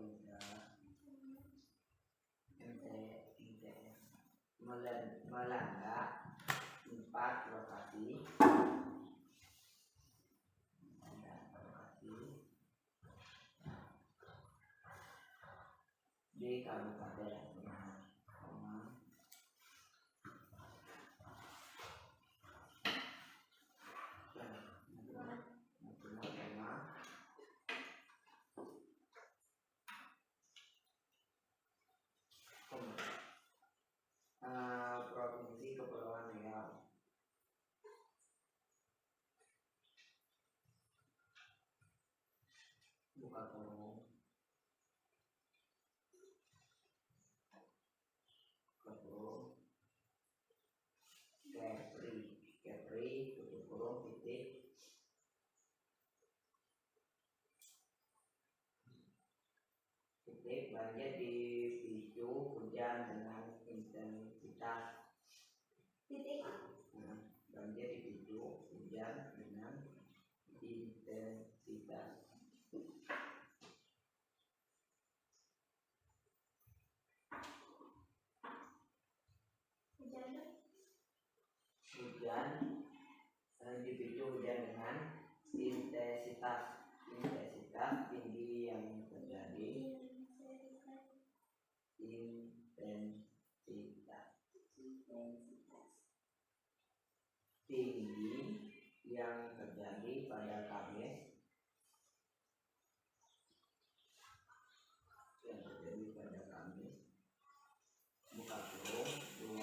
meter. Melanda 4 lokasi. Di Kabupaten Provinsi Kepulauan Riau. Buka kurung. Kepri tutup kurung titik banjir dipicu hujan dengan intensitas banjir dipicu hujan dengan intensitas intensitas tinggi yang terjadi intensitas tinggi yang terjadi pada Kamis buka kurung 2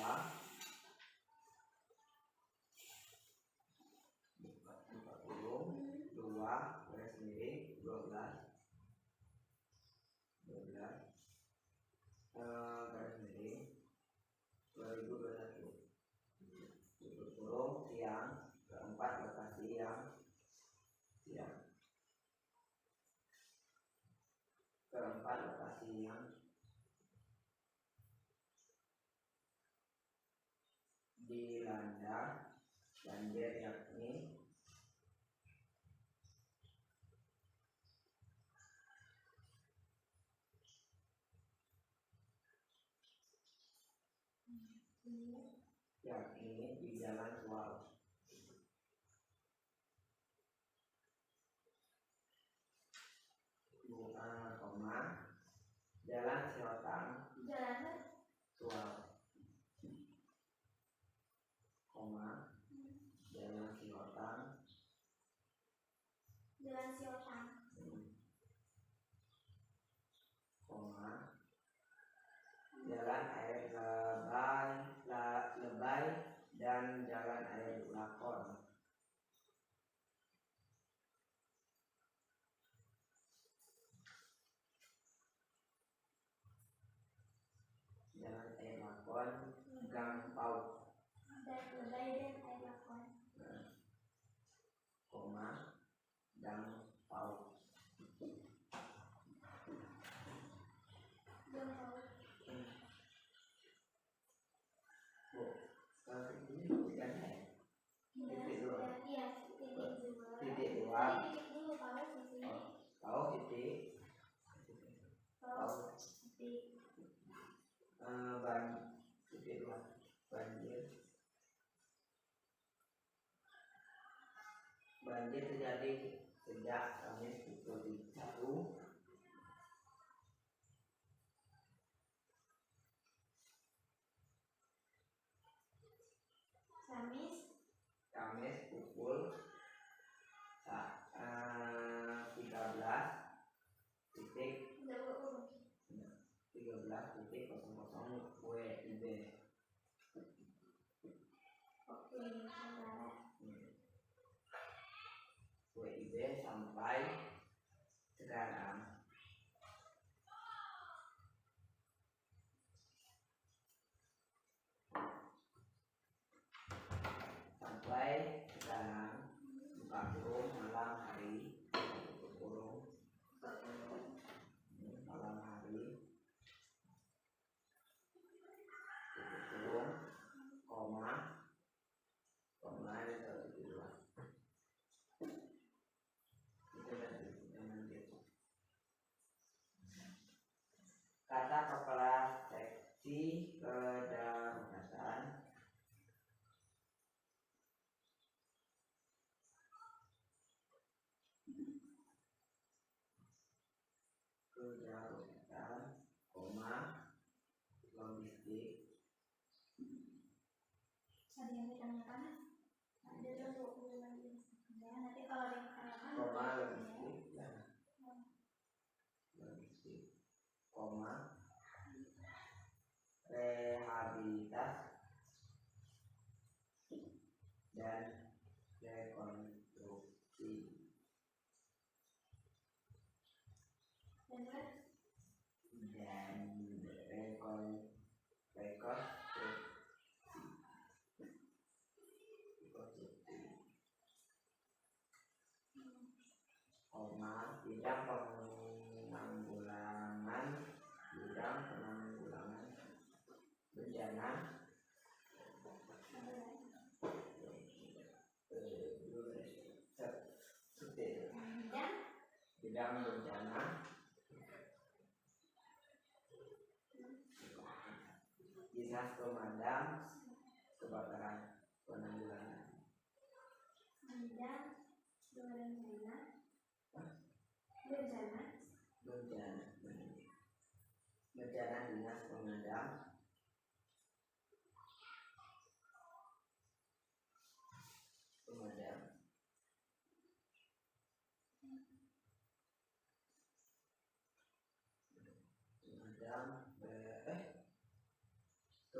buka kurung 2 lokasi yang dilanda banjir, yakni di jalan Sual, jalan Selatan Jalan Sual, jalan Selatan Jalan Siotang. jalan air Lebay dan jalan air Lakon. Jalan air Lakon, Gang Paut, Dan Lebay dan Air Lakon. Gang Paut. Gang Paut. Ini bukan titik dulu. Iya, titik dua. Titik dua. Titik dulu paus di sini. Paus titik. Paus titik. Titik dua. Banjir. Banjir terjadi sejak Kamis pukul 1. Kamis pukul 13.00 WIB. WIB sampai sekarang buka kurung malam hari, koma itu dua. Kata kepala seksi kedaruratan logistik. Ada yang ditanyakan? Ada dulu lagi. Ya, nanti kalau ada yang ditanyakan. Logistik, rehabilitas dan rekonstruksi. Bidang penanggulangan bencana bidang bencana dinas pemadam kebakaran penanggulangan bencana dinas pemadam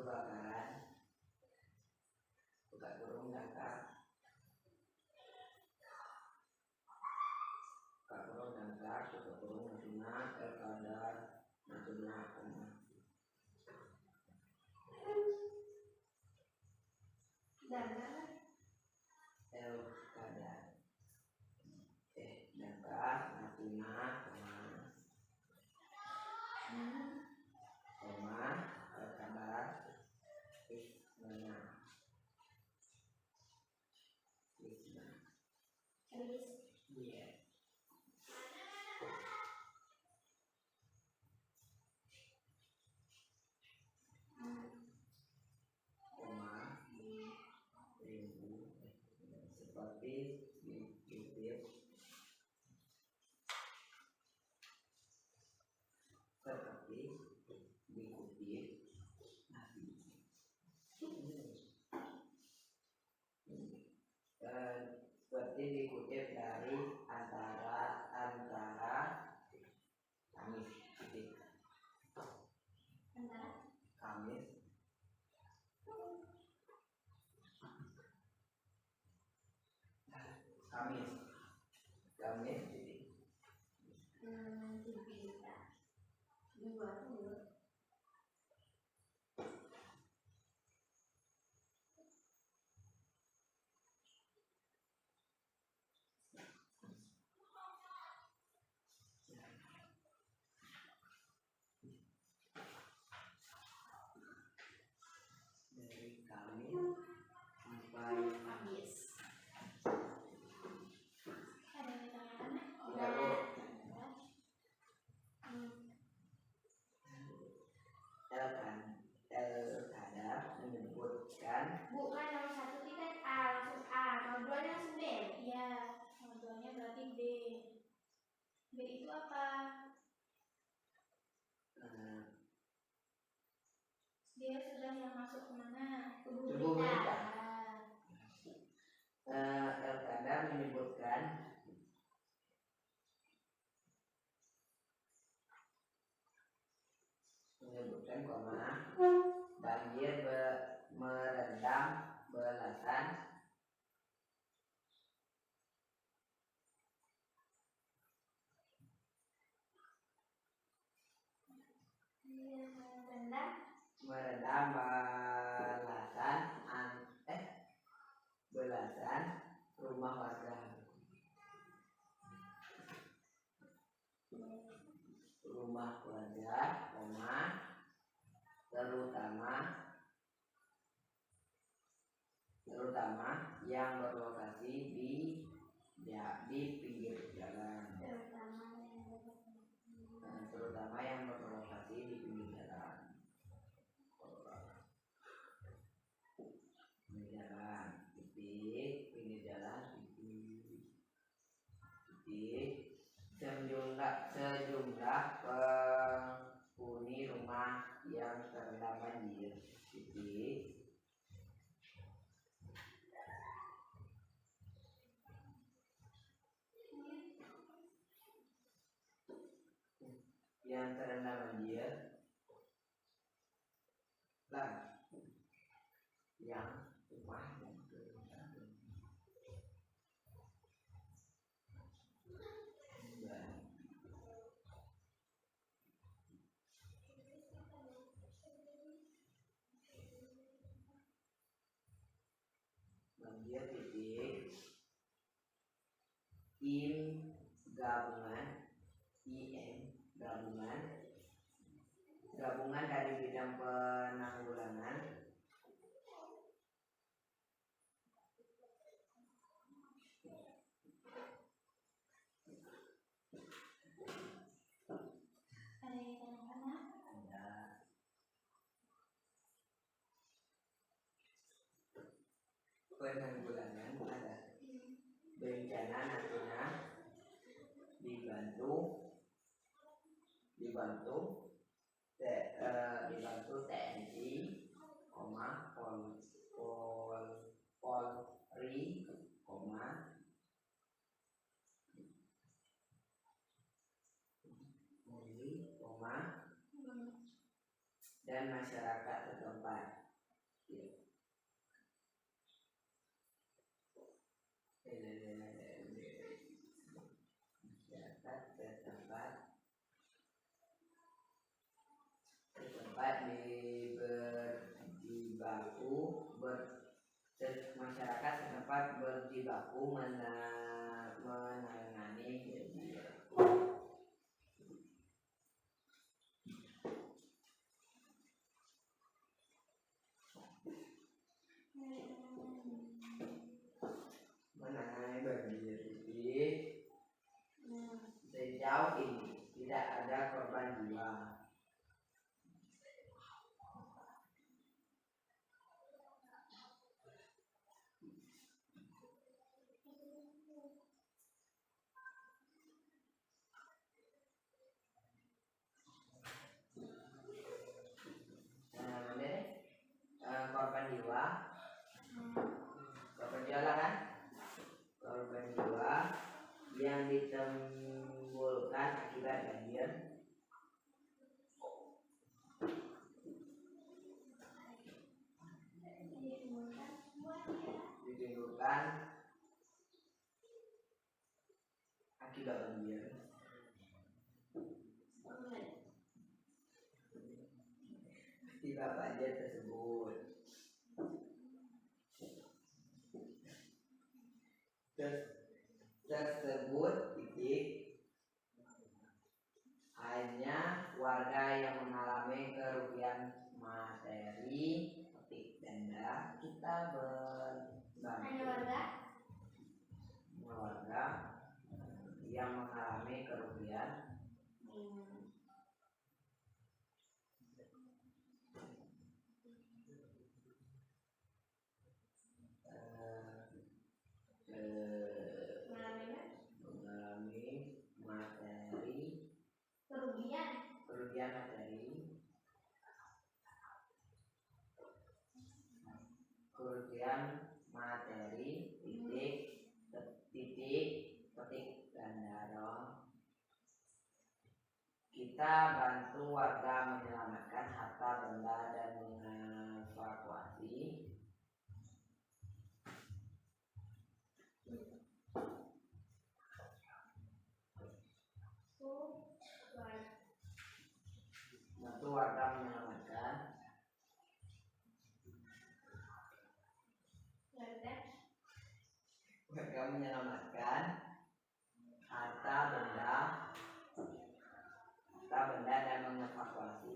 kebakaran buka kurung damkar Natuna seperti dikutip seperti dikutip dari antara Kamis titik Kamis Kamis titik dari Kamis sampai Kamis. Ada yang ditanyakan? Ya, Bu. El-Qadar menyebutkan Bukan nomor 1 titik A, langsung A. Nomor 2 langsung B. Iya, modelnya berarti B. B itu apa? Dia sudah yang masuk kemana? tubuh Tubuh berita. Ah, El-Qadar menyebutkan banjir merendam belasan merendam belasan rumah warga. terutama yang berlokasi di pinggir jalan. Terutama yang berlokasi di pinggir jalan. Pinggir jalan, sejumlah penghuni rumah yang terendam banjir. Yang terendam banjir yang rumah yang terendam banjir IM gabungan dari bidang penanggulangan ada yang ditanyakan? penanggulangan ada bencana Natuna dibantu TNI, Polri, dan masyarakat setempat. Masyarakat setempat berjibaku menangani banjir. Sejauh ini tidak ada korban jiwa. ditimbulkan akibat banjir. Akibat banjir tersebut titik hanya warga yang mengalami kerugian materi seperti denda kita Hanya warga yang mengalami kerugian mengalami materi kerugian materi titik petik dan darah. Kita bantu warga menyelamatkan harta benda dan mengevakuasi harta benda dan mengevakuasi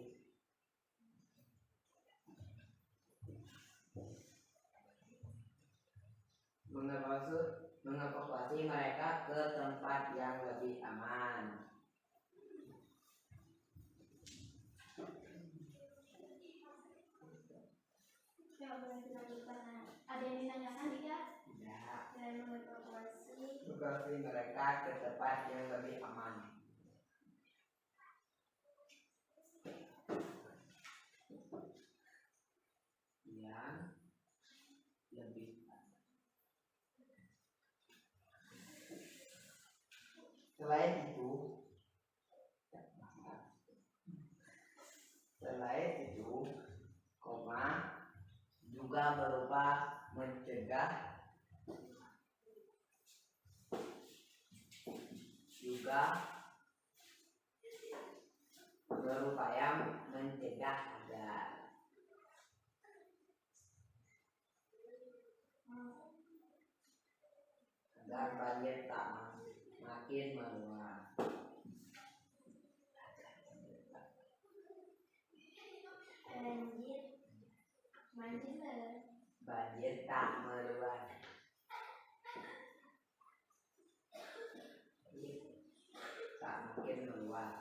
mereka ke tempat yang lebih aman. Ada yang ditanyakan tidak? Tidak. dan mengevakuasi Mereka ke tempat yang lebih aman. Selain itu, juga berupa mencegah, juga berupaya mencegah agar banjir tak makin meluas. Banjir tak meluas. Tak makin meluas.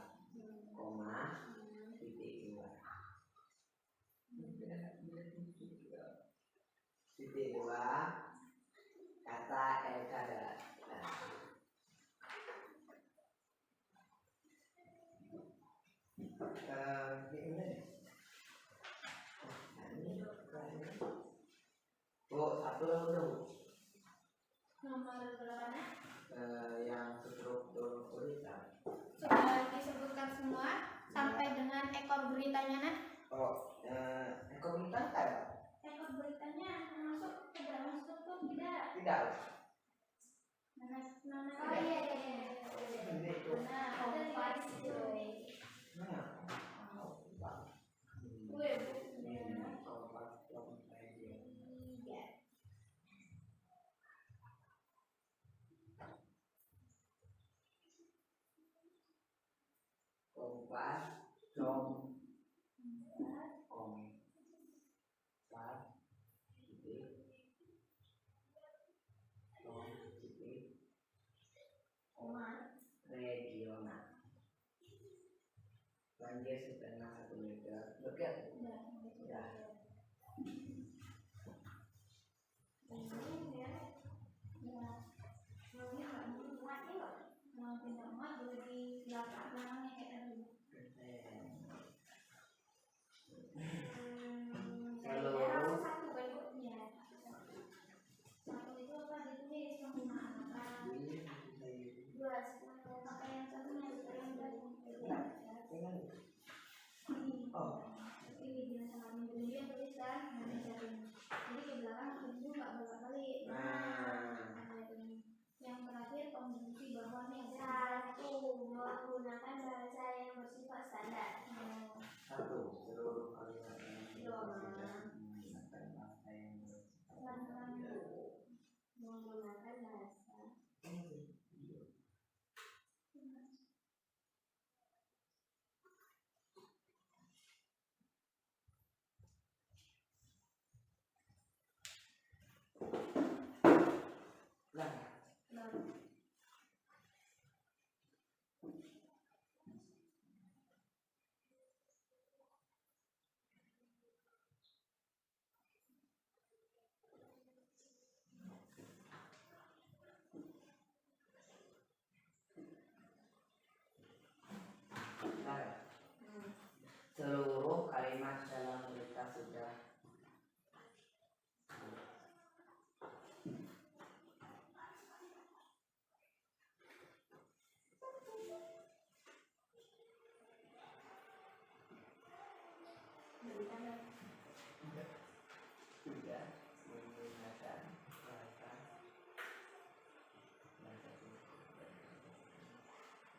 Titik 2. Titik 2. Kata ekadat. Satu dulu. Nomor berapa? Yang struktur berita. Sudah disebutkan semua sampai dengan ekor beritanya, nah? Ekor berita ada? Ekor beritanya masuk ke dalam struktur tidak? Tidak. Oh iya. Nah, kompas itu. Regional. Banjir setengah 1 meter. Dekat. Ya. Ini dia sangat menggeliat tulisan menggunakan bahasa yang bersifat standar. 1. Seluruh kalimat yang tidak menggunakan bahasa yang bersifat standar. Menggunakan bahasa. Lah, seluruh kalimat dalam berita sudah menggunakan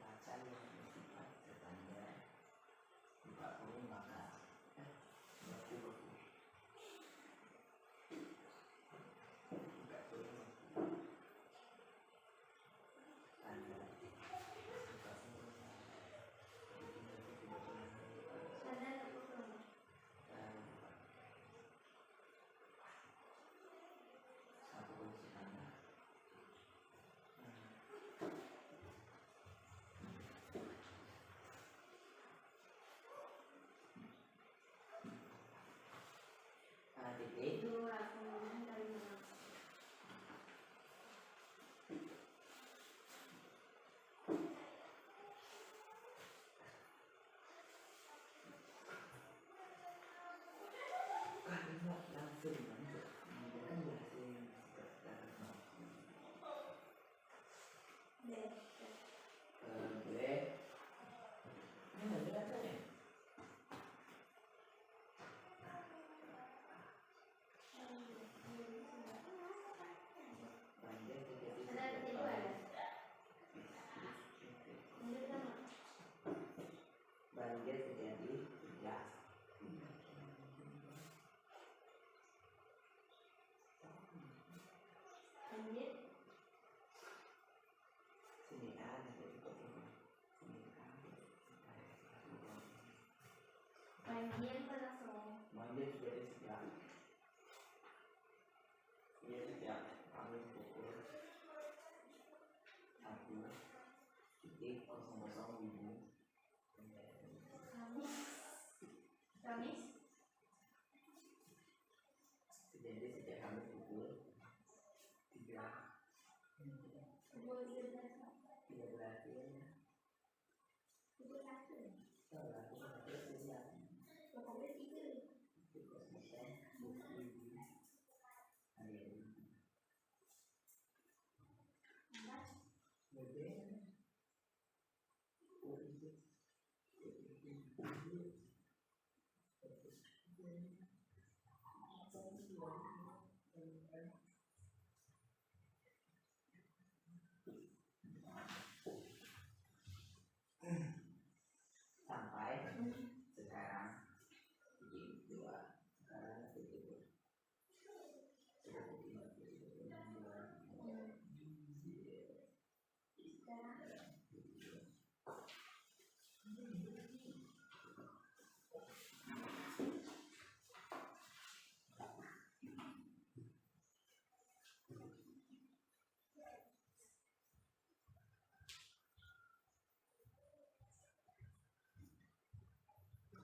bahasa yang bersifat standar. 40 maka 20 titik kalimat langsung menggunakan bahasa yang bersifat standar. Banjir terjadi sejak sini ada Banjir berlangsung. banjir terjadi sejak kami pukul 1:00 WIB. Kamis. Terjadi sejak kami pukul 3 Pukul 13. 13 ya. Pukul 1. Salah aku pakai sejak Pukul 3. sampai sekarang bikin 2 sekarang tujuh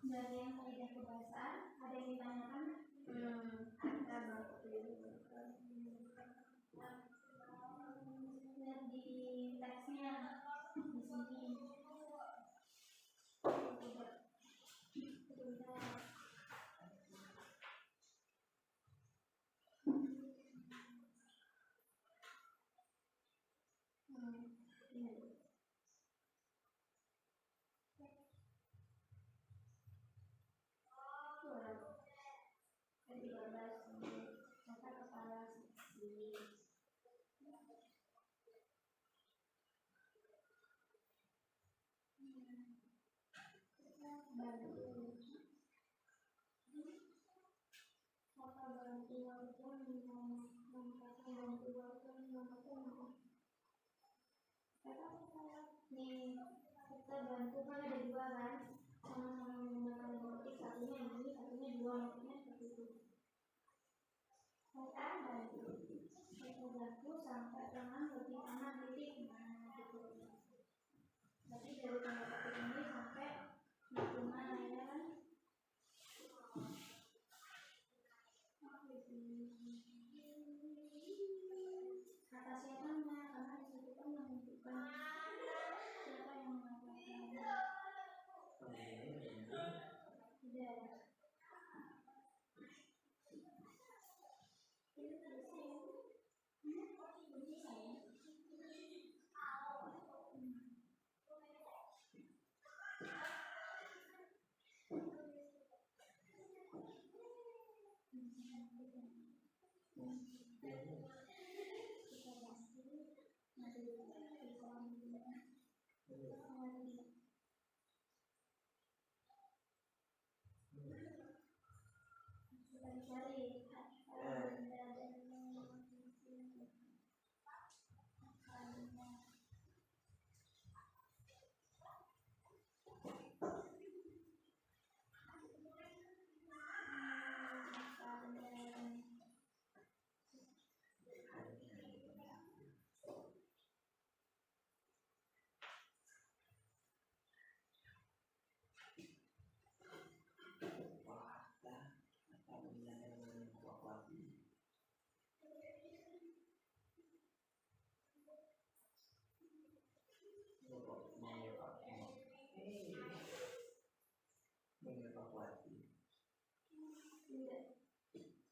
Dari yang kaidah kebahasaan ada yang ditanyakan? Ada Lihat di teksnya di sini. bantu kata bantu walaupun kata bantu walaupun nih kita bantu kan ada dua kan sama-sama menggunakan motif satunya ini satunya dua motifnya seperti itu kita bantu sampai dengan lebih aman titik mana gitu berarti dari tanda petik ini sampai di mana ya kan kata siapanya karena disitu kan menentukan siapa yang mengatakan tidak itu bisa ya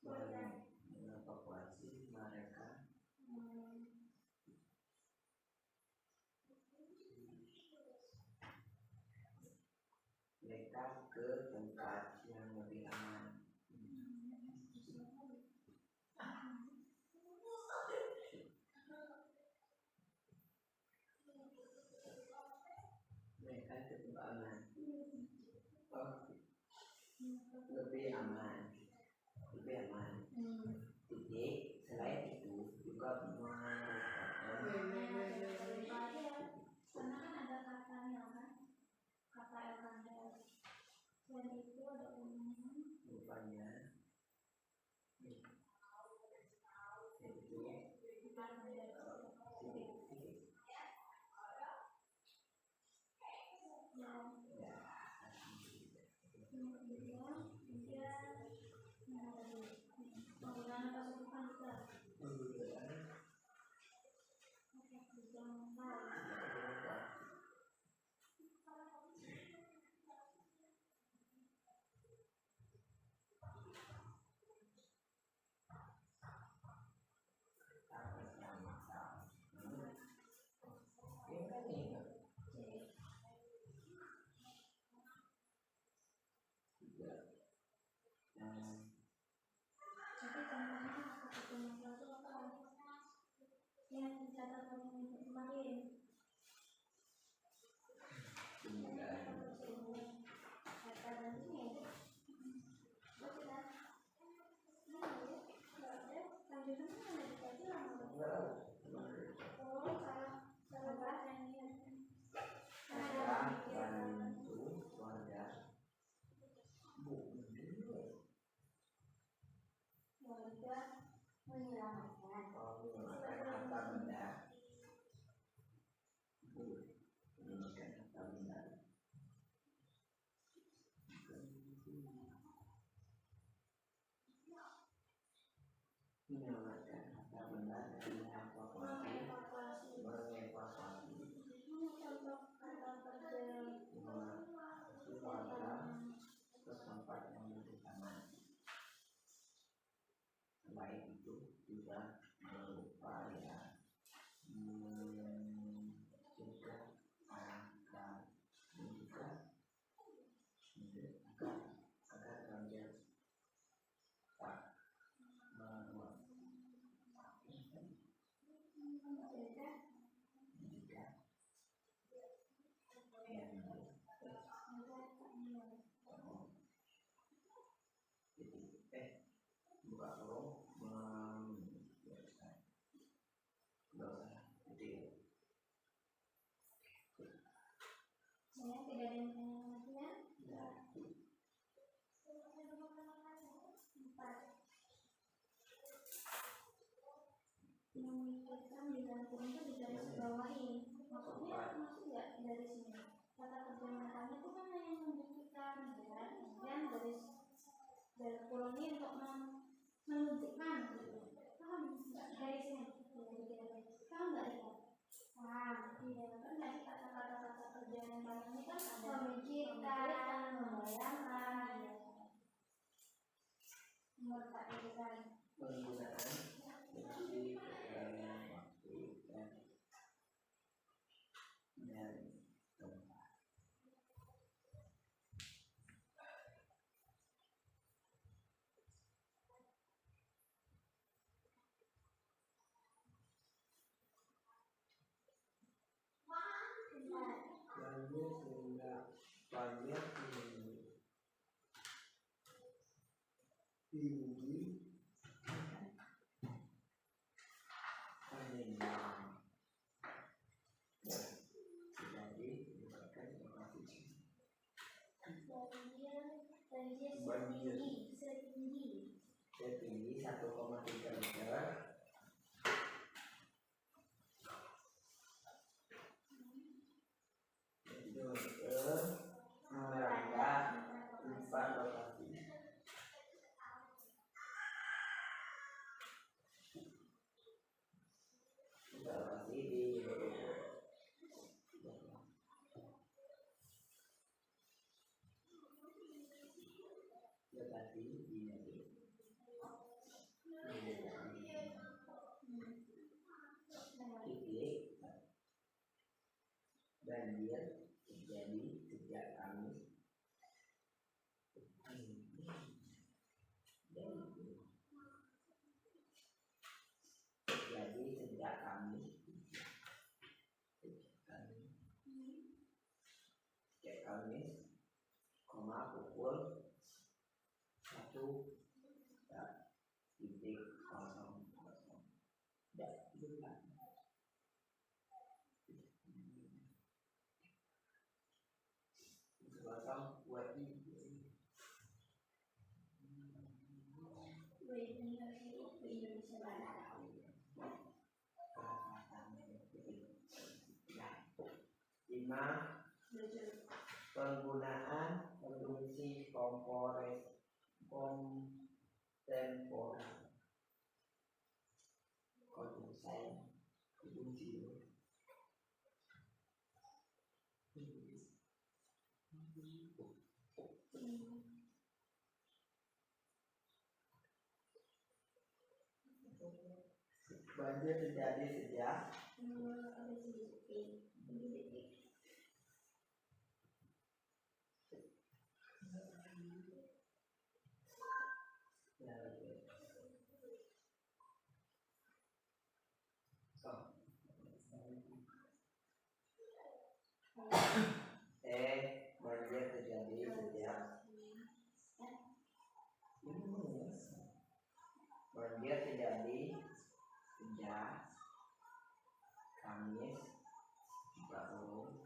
cari mengevakuasi mereka ke tempat yang lebih aman. Mereka ke tempat aman. Lebih aman. Titik selain itu juga merupakan karena kan ada katanya kan kata Elkander dan itu ada rupanya jadi contohnya seperti masalah itu apa yang dicatat oleh kemarin kata dan ini bantu warga warga menyelamatkan harta benda menyelamatkan harta benda dan mengevakuasi warga ke tempat yang lebih aman. Selain itu juga berupaya mencegah agar banjir tak meluap. ada yang tanya lagi ya? Memikirkan di dalam kurung itu digaris bawahi. Maksudnya masuk nggak dari sini? Kata kerja mentahnya itu kan yang membuktikan, gitu kan? Kemudian dari kurung ini untuk menunjukkan, gitu. Paham nggak dari sini? Paham nggak ya? Paham. Iya, kan dari kata-kata kerja mentahnya ini kan ada memikirkan, membayangkan, ya. Memperhatikan. Penggunaan fungsi keterangan waktu dan tempat. Lalu sehingga banyak tinggi panjang. Jadi merupakan lokasi banjir setinggi 1,3 meter itu melanda 4 lokasi. Lokasi di lokasi di titik banjir terjadi sejak Kamis pukul 1:00 dan bulan kosong lima penggunaan fungsi kontemporer banjir terjadi sejak banjir terjadi sejak Kamis 30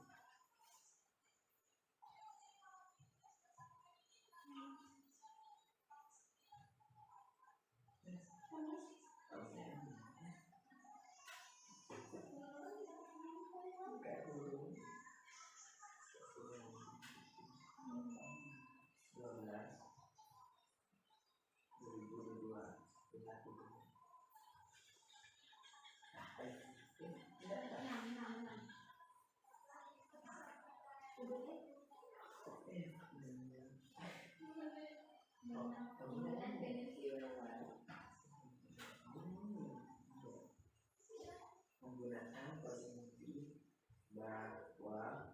menggunakan konsumsi bahwa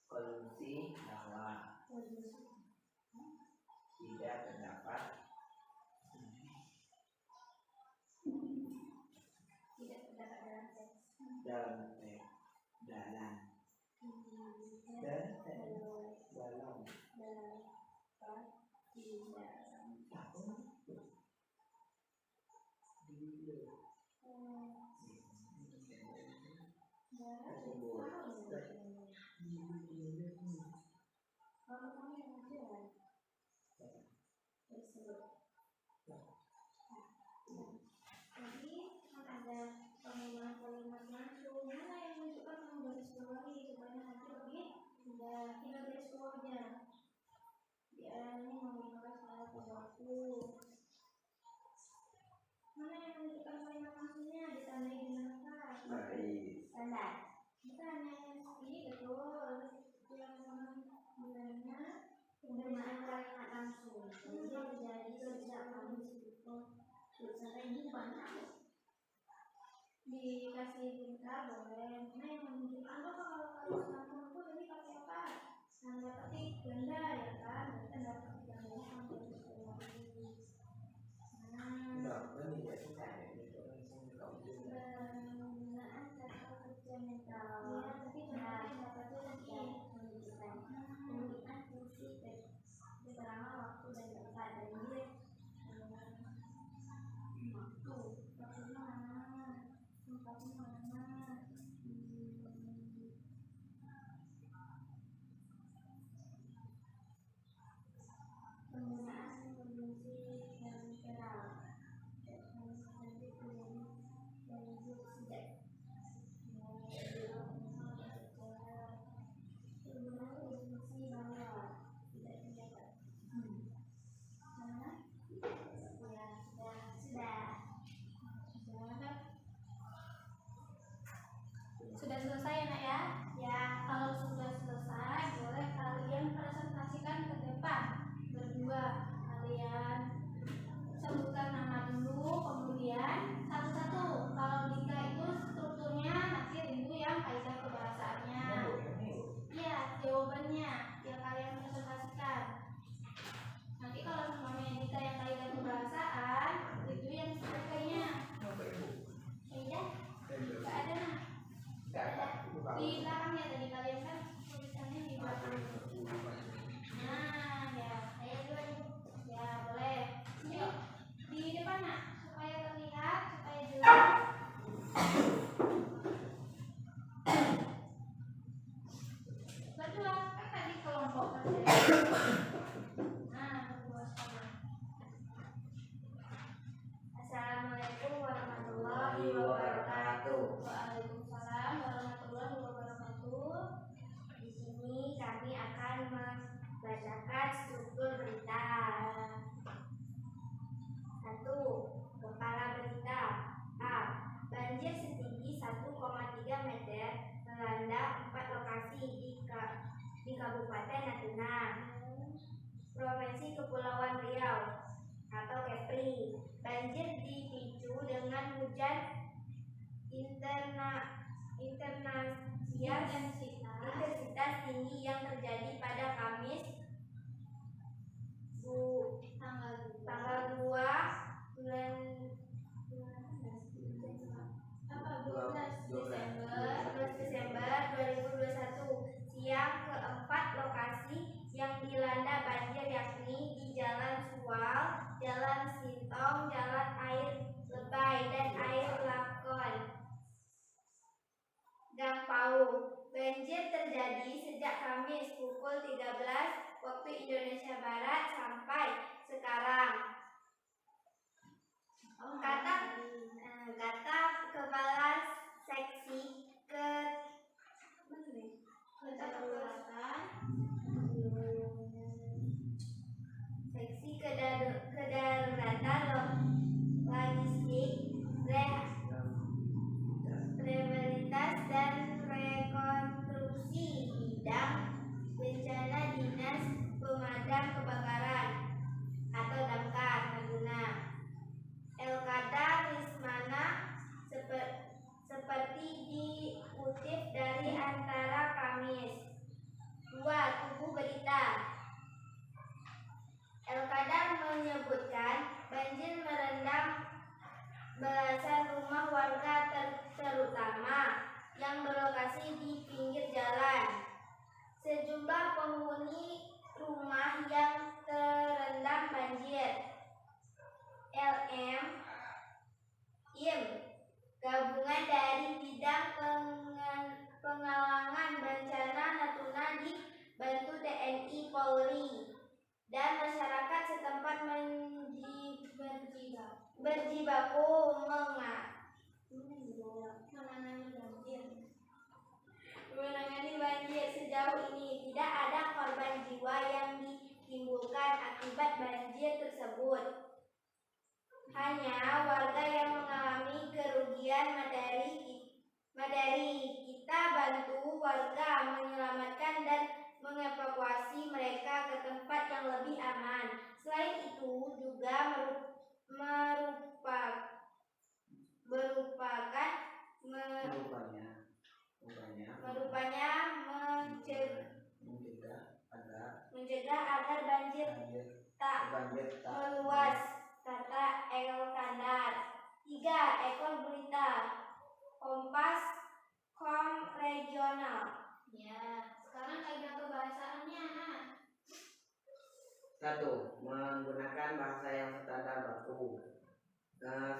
konsumsi bahwa tidak terdapat dalam Kalau kamu yang ngajaran, jadi kan ada penggunaan kalimat langsung, mana yang menunjukkan kamu garis bawahi supaya nanti lebih mudah. Tinggal garis bawah aja. Biar ini menggunakan salah pembaku. Mana yang menunjukkan kalimat langsungnya ditandai dengan apa? Tanda. Bukan yang ini betul. Yang sebenarnya Penggunaan kalimat langsung. Banjir terjadi sejak Kamis pukul sampai ini banyak. dikasih tingkah boleh. Mana yang menunjukkan kalau kalimat langsung itu tadi pakai apa? Tanda petik ganda ya kan? Berarti tanda petik ganda sama garis bawahi. Penggunaan kata kerja mental. Iya, tapi contohnya dapatnya lagi Menunjukkan penggunaan fungsi keterangan waktu dan tempat. Banjir waktunya mana? Tempatnya mana? penggunaan fungsi literal. Banjir sejak penggunaan fungsi manual tidak terdapat. Mana? Ya, sudah. Sudah selesai ya nak ya? Ya, Kalau sudah selesai, boleh kalian presentasikan ke depan berdua. Kalian sebutkan nama dulu, kemudian satu-satu. Kalau Dika itu strukturnya, nanti Rindu yang kaidah kebahasaannya. Iya, jawabannya yang kalian presentasikan. Nanti kalau semuanya Dika yang kaidah kebahasaan, Rindu yang sebagainya. Kaidah? Gak ada nak. Di belakangnya tadi kalian kan tulisannya di belakang. Nah, ya, saya dulu. Ya, boleh. Yuk, di depan nak, supaya terlihat, supaya jelas. Berdua, kan tadi kelompok kerja. Nah, berdua sekalian. Assalamualaikum warahmatullahi wabarakatuh. Waalaikumsalam warahmatullahi wabarakatuh. Di sini kami akan membacakan struktur berita. 1. Kepala berita. A. Banjir setinggi 1,3 meter melanda 4 lokasi di Kabupaten Natuna, Provinsi Kepulauan Riau atau Kepri. Banjir dipicu dengan hujan intensitas tinggi yang terjadi pada Kamis tanggal 2 bulan 12 Desember 2021. Siang keempat lokasi yang dilanda banjir yakni di Jalan Sual, Jalan Sintong, Jalan Air Lebay, dan Air Lakon, Gang Pau. Banjir terjadi sejak Kamis pukul 13 waktu Indonesia Barat sampai sekarang. Kata Kepala Seksi Kedaruratan Logistik, Rehabilitas dan Rekonstruksi Bidang Bencana Dinas Pemadam Kebakaran atau Damkar Natuna, Elkada Rismana, seperti dikutip dari Antara Kamis. 2. Tubuh berita. Elkada menyebutkan banjir merendam belasan rumah warga terutama yang berlokasi di pinggir jalan. Sejumlah penghuni rumah yang terendam banjir. LM, IM, gabungan dari bidang tersebut. Hanya warga yang mengalami kerugian madari. Kita bantu warga menyelamatkan dan mengevakuasi mereka ke tempat yang lebih aman. Selain itu juga merupanya mencegah agar banjir tak meluas, kata Elkandar. 3. Ekor berita Kompas.com regional. Ya, sekarang kaidah kebahasaannya. 1. Menggunakan bahasa yang standar baku.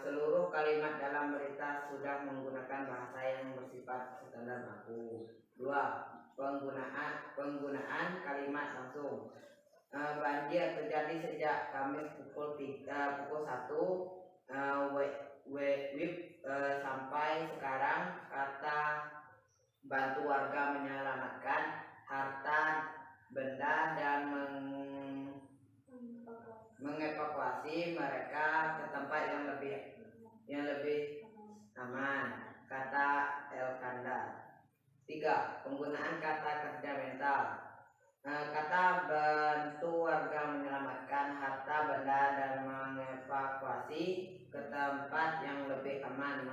Seluruh kalimat dalam berita sudah menggunakan bahasa yang bersifat standar baku. 2. Penggunaan kalimat langsung. Banjir terjadi sejak Kamis pukul 1 WIB sampai sekarang. Kata bantu warga menyelamatkan harta benda dan mengevakuasi mereka ke tempat yang lebih aman, kata Elkandar. 3. Penggunaan kata kerja mental. Kata bantu warga menyelamatkan harta benda dan mengevakuasi ke tempat yang lebih aman,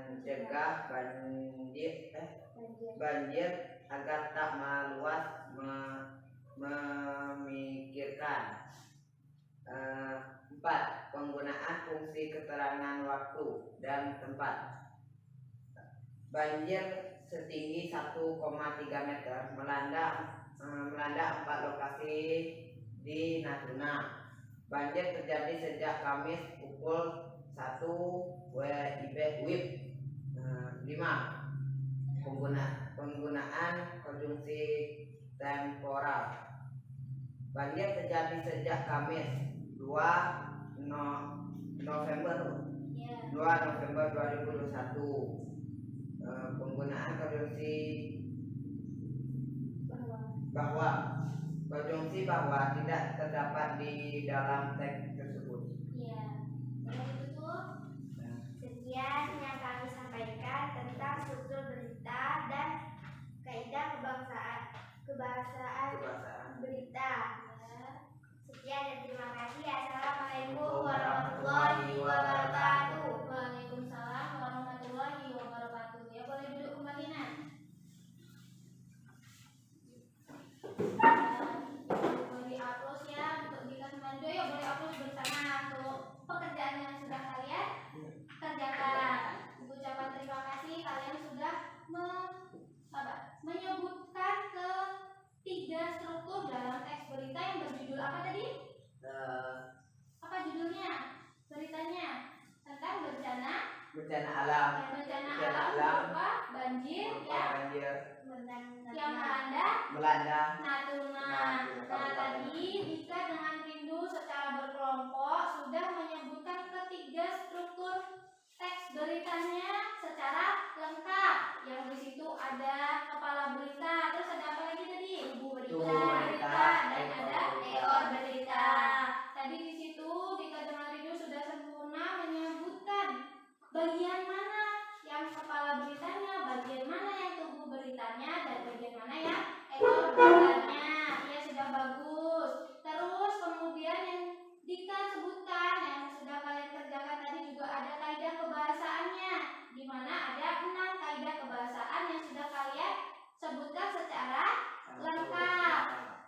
mencegah banjir agar tak meluas, memikirkan. 4. Penggunaan fungsi keterangan waktu dan tempat. Banjir setinggi 1,3 meter melanda 4 lokasi di Natuna. Banjir terjadi sejak Kamis pukul 1 WIB. 5. Penggunaan konjungsi temporal. Banjir terjadi sejak Kamis 2 November 2021. Penggunaan konjungsi bahwa tidak terdapat di dalam teks tersebut. Ya, itu tuh. Sekian yang kami sampaikan tentang struktur berita dan kaidah kebahasaan berita. Sekian dan terima kasih. Assalamualaikum warahmatullahi wabarakatuh. Waalaikumsalam warahmatullahi wabarakatuh. Ya, boleh duduk kembali, Nak. Beri aplaus ya untuk Dika Sumando. Ya, boleh aplaus bersama untuk pekerjaan yang sudah kalian kerjakan. Ucapan terima kasih kalian sudah menyebutkan ke 3 struktur dalam teks berita yang berjudul apa tadi? Apa judulnya? Beritanya tentang bencana alam. Bencana alam berupa banjir ya. Yang melanda Natuna. Nah, tadi Dika dengan Rindu secara berkelompok sudah menyebutkan ketiga struktur teks beritanya secara lengkap. Yang di situ ada kepala berita, terus ada apa lagi tadi? Ibu berita, dan ada ekor berita. Tadi di situ Dika dengan Rindu sudah sempurna menyebutkan bagian mana yang kepala beritanya, bagian mana yang tubuh beritanya, dan bagian mana yang ekor beritanya. Ya, sudah bagus. Terus kemudian yang Dika sebutkan yang sudah kalian kerjakan tadi juga ada kaidah kebahasaannya, di mana ada 6 kaidah kebahasaan yang sudah kalian sebutkan secara lengkap.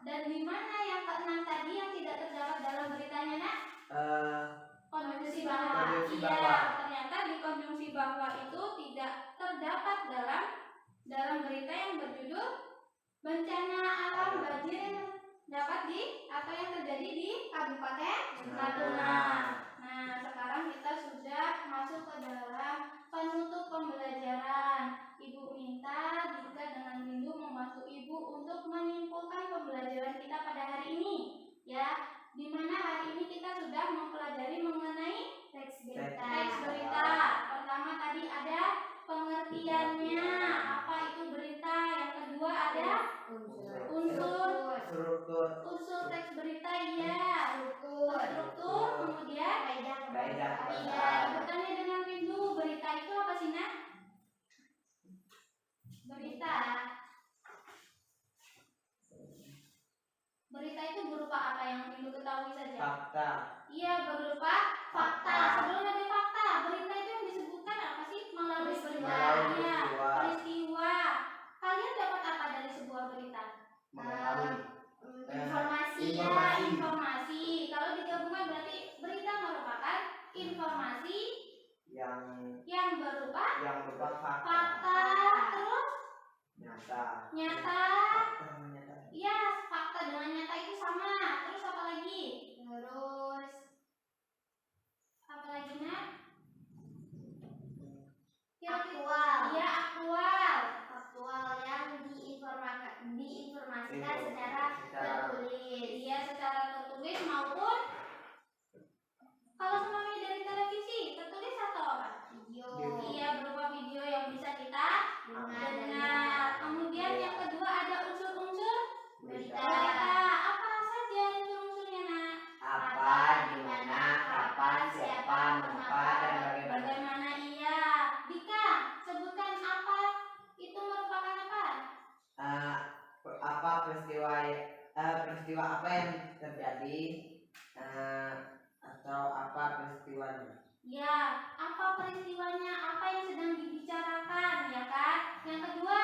Dan di mana yang ke-6 tadi yang tidak terdapat dalam beritanya, Nak? Konjungsi bahwa. Iya, ternyata di konjungsi bahwa itu tidak terdapat dalam berita yang berjudul bencana alam banjir yang dapat atau yang terjadi di Kabupaten Natuna. Nah, sekarang kita sudah masuk ke dalam penutup pembelajaran. Ibu minta Dika dengan Rindu membantu Ibu untuk menyimpulkan pembelajaran kita pada hari ini, ya. Di mana hari ini kita sudah mempelajari mengenai teks berita. Pertama tadi ada pengertiannya, apa itu berita. Yang kedua ada unsur teks berita, ya. struktur, kemudian Kaidah Kaidah kebahasaan. iya, ibutannya dengan rindu. Berita itu apa sih, Nak? Berita. Berita itu berupa apa yang Rindu ketahui saja? Fakta. Iya, berupa fakta. Sebelum ada fakta, berita itu yang disebutkan apa sih? Melalui berita. Melalui Iya, peristiwa. peristiwa. Kalian dapat apa dari sebuah berita? Mengetahui. Informasi. Iya, informasi. Kalau digabungkan berarti berita merupakan informasi yang berupa fakta. fakta. Terus Nyata. nyata. Fakta nyata. Iya, fakta dengan nyata itu sama. Terus apa lagi? Terus Apa lagi, Nak? aktual. Iya, aktual. Aktual yang diinformasikan secara tertulis. Iya, secara tertulis maupun kalau semuanya dari televisi, tertulis atau apa? Video. Iya, berupa video yang bisa kita Dengar. dengar. Kemudian yang kedua ada unsur-unsur Berita. berita. Apa saja unsur-unsurnya, Nak? Apa, di mana, kapan, siapa, mengapa, dan bagaimana. Bagaimana iya. Dika, sebutkan apa itu merupakan apa? Apa peristiwa apa yang terjadi atau apa peristiwanya. Ya, apa peristiwanya, apa yang sedang dibicarakan, ya kan? Yang kedua,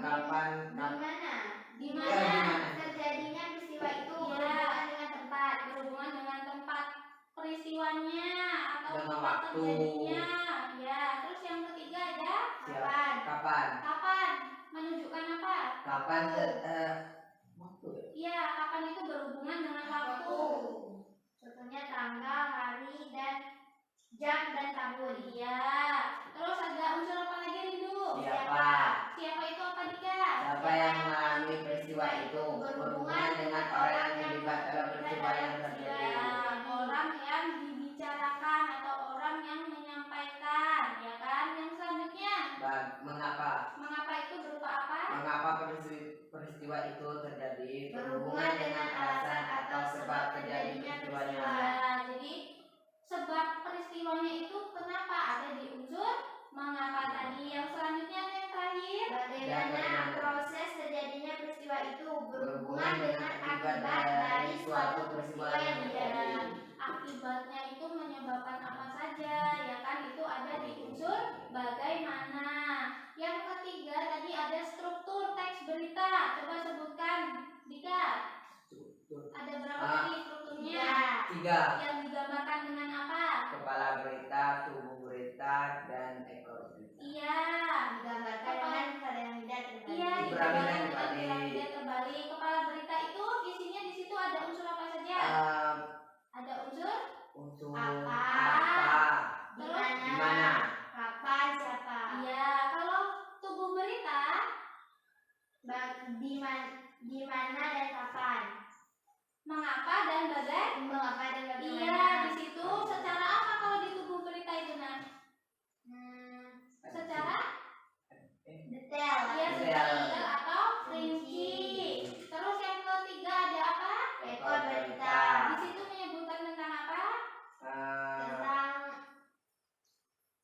Kapan Di mana? di Ya, mana di mana? Terjadinya peristiwa itu Iya. berhubungan dengan tempat. berhubungan dengan tempat peristiwanya atau Dengan tempat waktu. terjadinya. Ya, terus yang ketiga ada Kapan? Kapan? kapan, menunjukkan apa? Kapan waktu ya? Iya, kapan itu berhubungan dengan waktu. Contohnya tanggal, hari, dan jam dan tahun. Iya. Terus ada unsur apa lagi, Rindu? Siapa? Siapa itu apa, Dika? Siapa yang mengalami peristiwa itu berhubungan dengan orang yang terlibat dalam peristiwa yang terjadi. Ya, orang yang dibicarakan atau orang yang menyampaikan, ya kan? Yang selanjutnya, Mengapa? mengapa itu berupa apa? Mengapa peristiwa itu terjadi Berhubungan dengan alasan atau sebab terjadinya peristiwanya. Ya, jadi sebab peristiwanya itu kenapa ada di unsur mengapa tadi. Yang selanjutnya yang terakhir, Bagaimana proses terjadinya peristiwa itu berhubungan dengan akibat dari suatu peristiwa yang terjadi. akibatnya itu menyebabkan apa saja, ya kan? Itu ada di unsur bagaimana. Yang ketiga tadi ada struktur teks berita. Coba sebutkan, Dika. Ada berapa tadi strukturnya? 3. Yang digambarkan dengan apa? Kepala berita, tubuh berita, dan ekor berita. Iya. Digambarkan dengan piramida terbalik. Iya, Piramida digambarkan dengan terbalik. piramida terbalik. Kepala berita itu isinya di situ ada unsur apa saja? Ada unsur Untuk Apa? Terus? di mana? Kapan? Siapa? Iya, kalau tubuh berita Di mana dan kapan? mengapa dan Mengapa dan bagaimana? Iya, di situ secara apa kalau di tubuh berita itu, Nah? Secara Detail. iya, Detail. secara detail atau rinci. Terus yang ketiga ada apa? Ekor berita. Di situ menyebutkan tentang apa? Tentang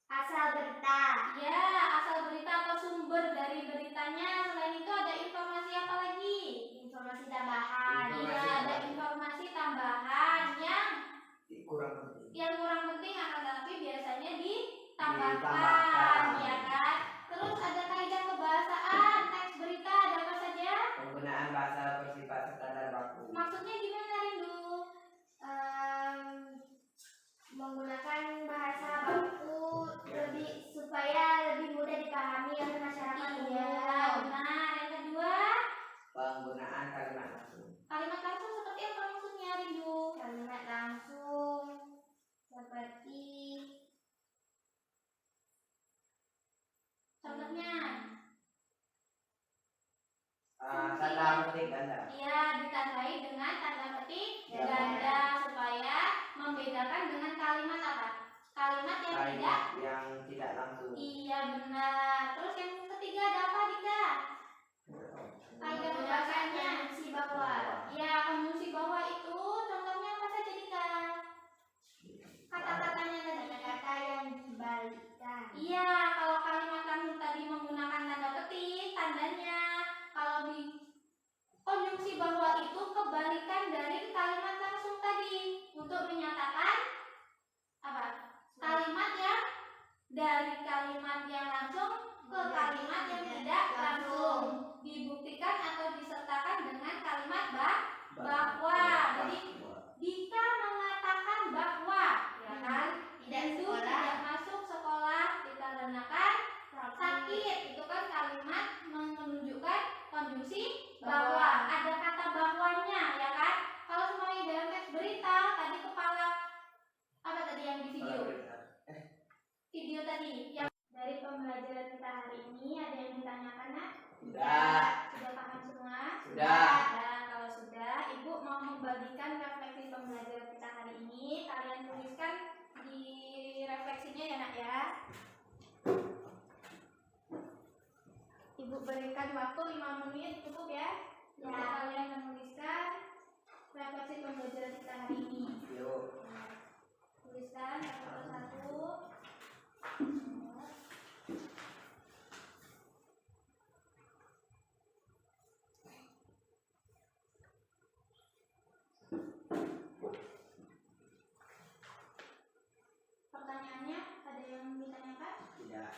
asal berita. Ya, asal berita atau sumber dari beritanya. Selain itu ada informasi apa lagi? Informasi tambahan. Iya, ada informasi tambahan yang kurang penting. kurang penting akan tetapi biasanya ditambahkan, Ditambahkan. ya kan? Terus ada kaidah kebahasaan teks berita ada apa saja? Penggunaan bahasa bersifat standar baku. Maksudnya gimana, Rindu? Menggunakan bahasa baku supaya lebih mudah dipahami oleh masyarakat Iya, umum. benar. Yang kedua, Penggunaan kalimat langsung. kalimat langsung seperti apa maksudnya, Rindu? Kalimat langsung seperti Contohnya, Tanda petik ganda. iya, ditandai dengan tanda petik Ya. ganda supaya membedakan dengan kalimat apa? Kalimat yang tidak. Kalimat yang tidak langsung. Iya, benar. Terus yang ketiga ada apa, Dika? Kaidah menggunakan pembahasannya. konjungsi bahwa. Ya, konjungsi bahwa itu Sudah. Sudah paham semua? Sudah. Dan kalau sudah, Ibu mau membagikan refleksi pembelajaran kita hari ini. Kalian tuliskan di refleksinya ya nak ya. Ibu berikan waktu 5 menit cukup ya. Untuk kalian menuliskan refleksi pembelajaran kita hari ini. Yuk. Tuliskan satu persatu. Pertanyaannya ada yang ditanyakan? Tidak.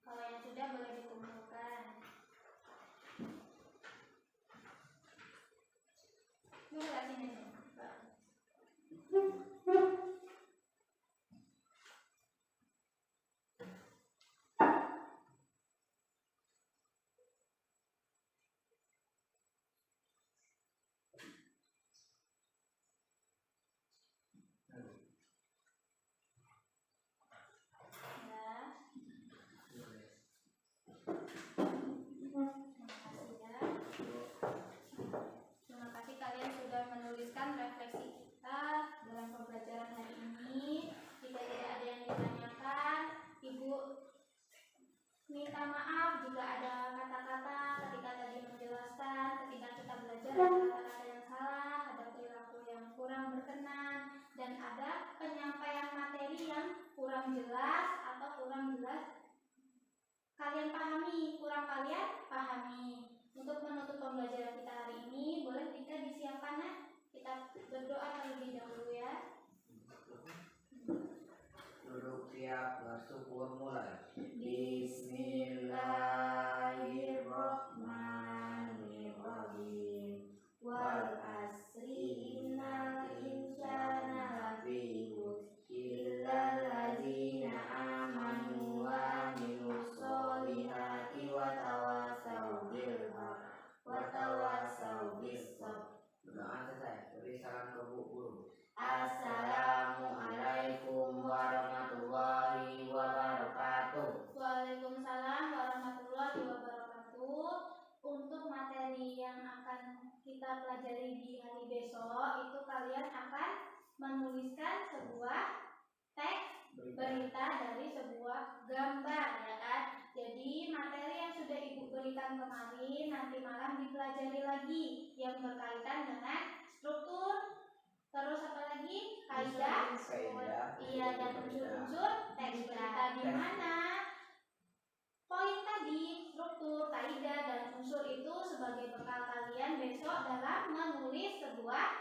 Kalau yang sudah boleh dikumpulkan. Ini enggak sini nih. Terima kasih kalian sudah menuliskan refleksi kita dalam pembelajaran hari ini. Jika tidak ada yang ditanyakan, Ibu minta maaf jika ada kata-kata ketika tadi menjelaskan, ketika kita belajar ada kata-kata yang salah, ada perilaku yang kurang berkenan, dan ada penyampaian materi yang kurang jelas atau kurang jelas kalian pahami, kurang kalian pahami. Untuk menutup pembelajaran kita hari ini, boleh kita disiapkan ya? Kita berdoa terlebih dahulu ya. Duduk siap, bersyukur mulai. Bismillahirrahmanirrahim. Wal asri innal insana lafi khusr illal ladzina amanu wa amilus solihati wa tawasaw bil haqq wa tawasaw bis sabr. Berdoa selesai. Beri salam ke Bu Guru. Assalamualaikum warahmatullahi wabarakatuh. Waalaikumsalam warahmatullahi wabarakatuh. Untuk materi yang akan kita pelajari di hari besok itu kalian akan menuliskan sebuah teks berita dari sebuah gambar ya kan. Jadi materi yang sudah Ibu berikan kemarin nanti malam dipelajari lagi yang berkaitan dengan struktur. Terus apa lagi? Kaidah. Iya, dan unsur-unsur teks berita di mana poin tadi struktur, kaidah dan unsur itu sebagai bekal kalian besok dalam menulis sebuah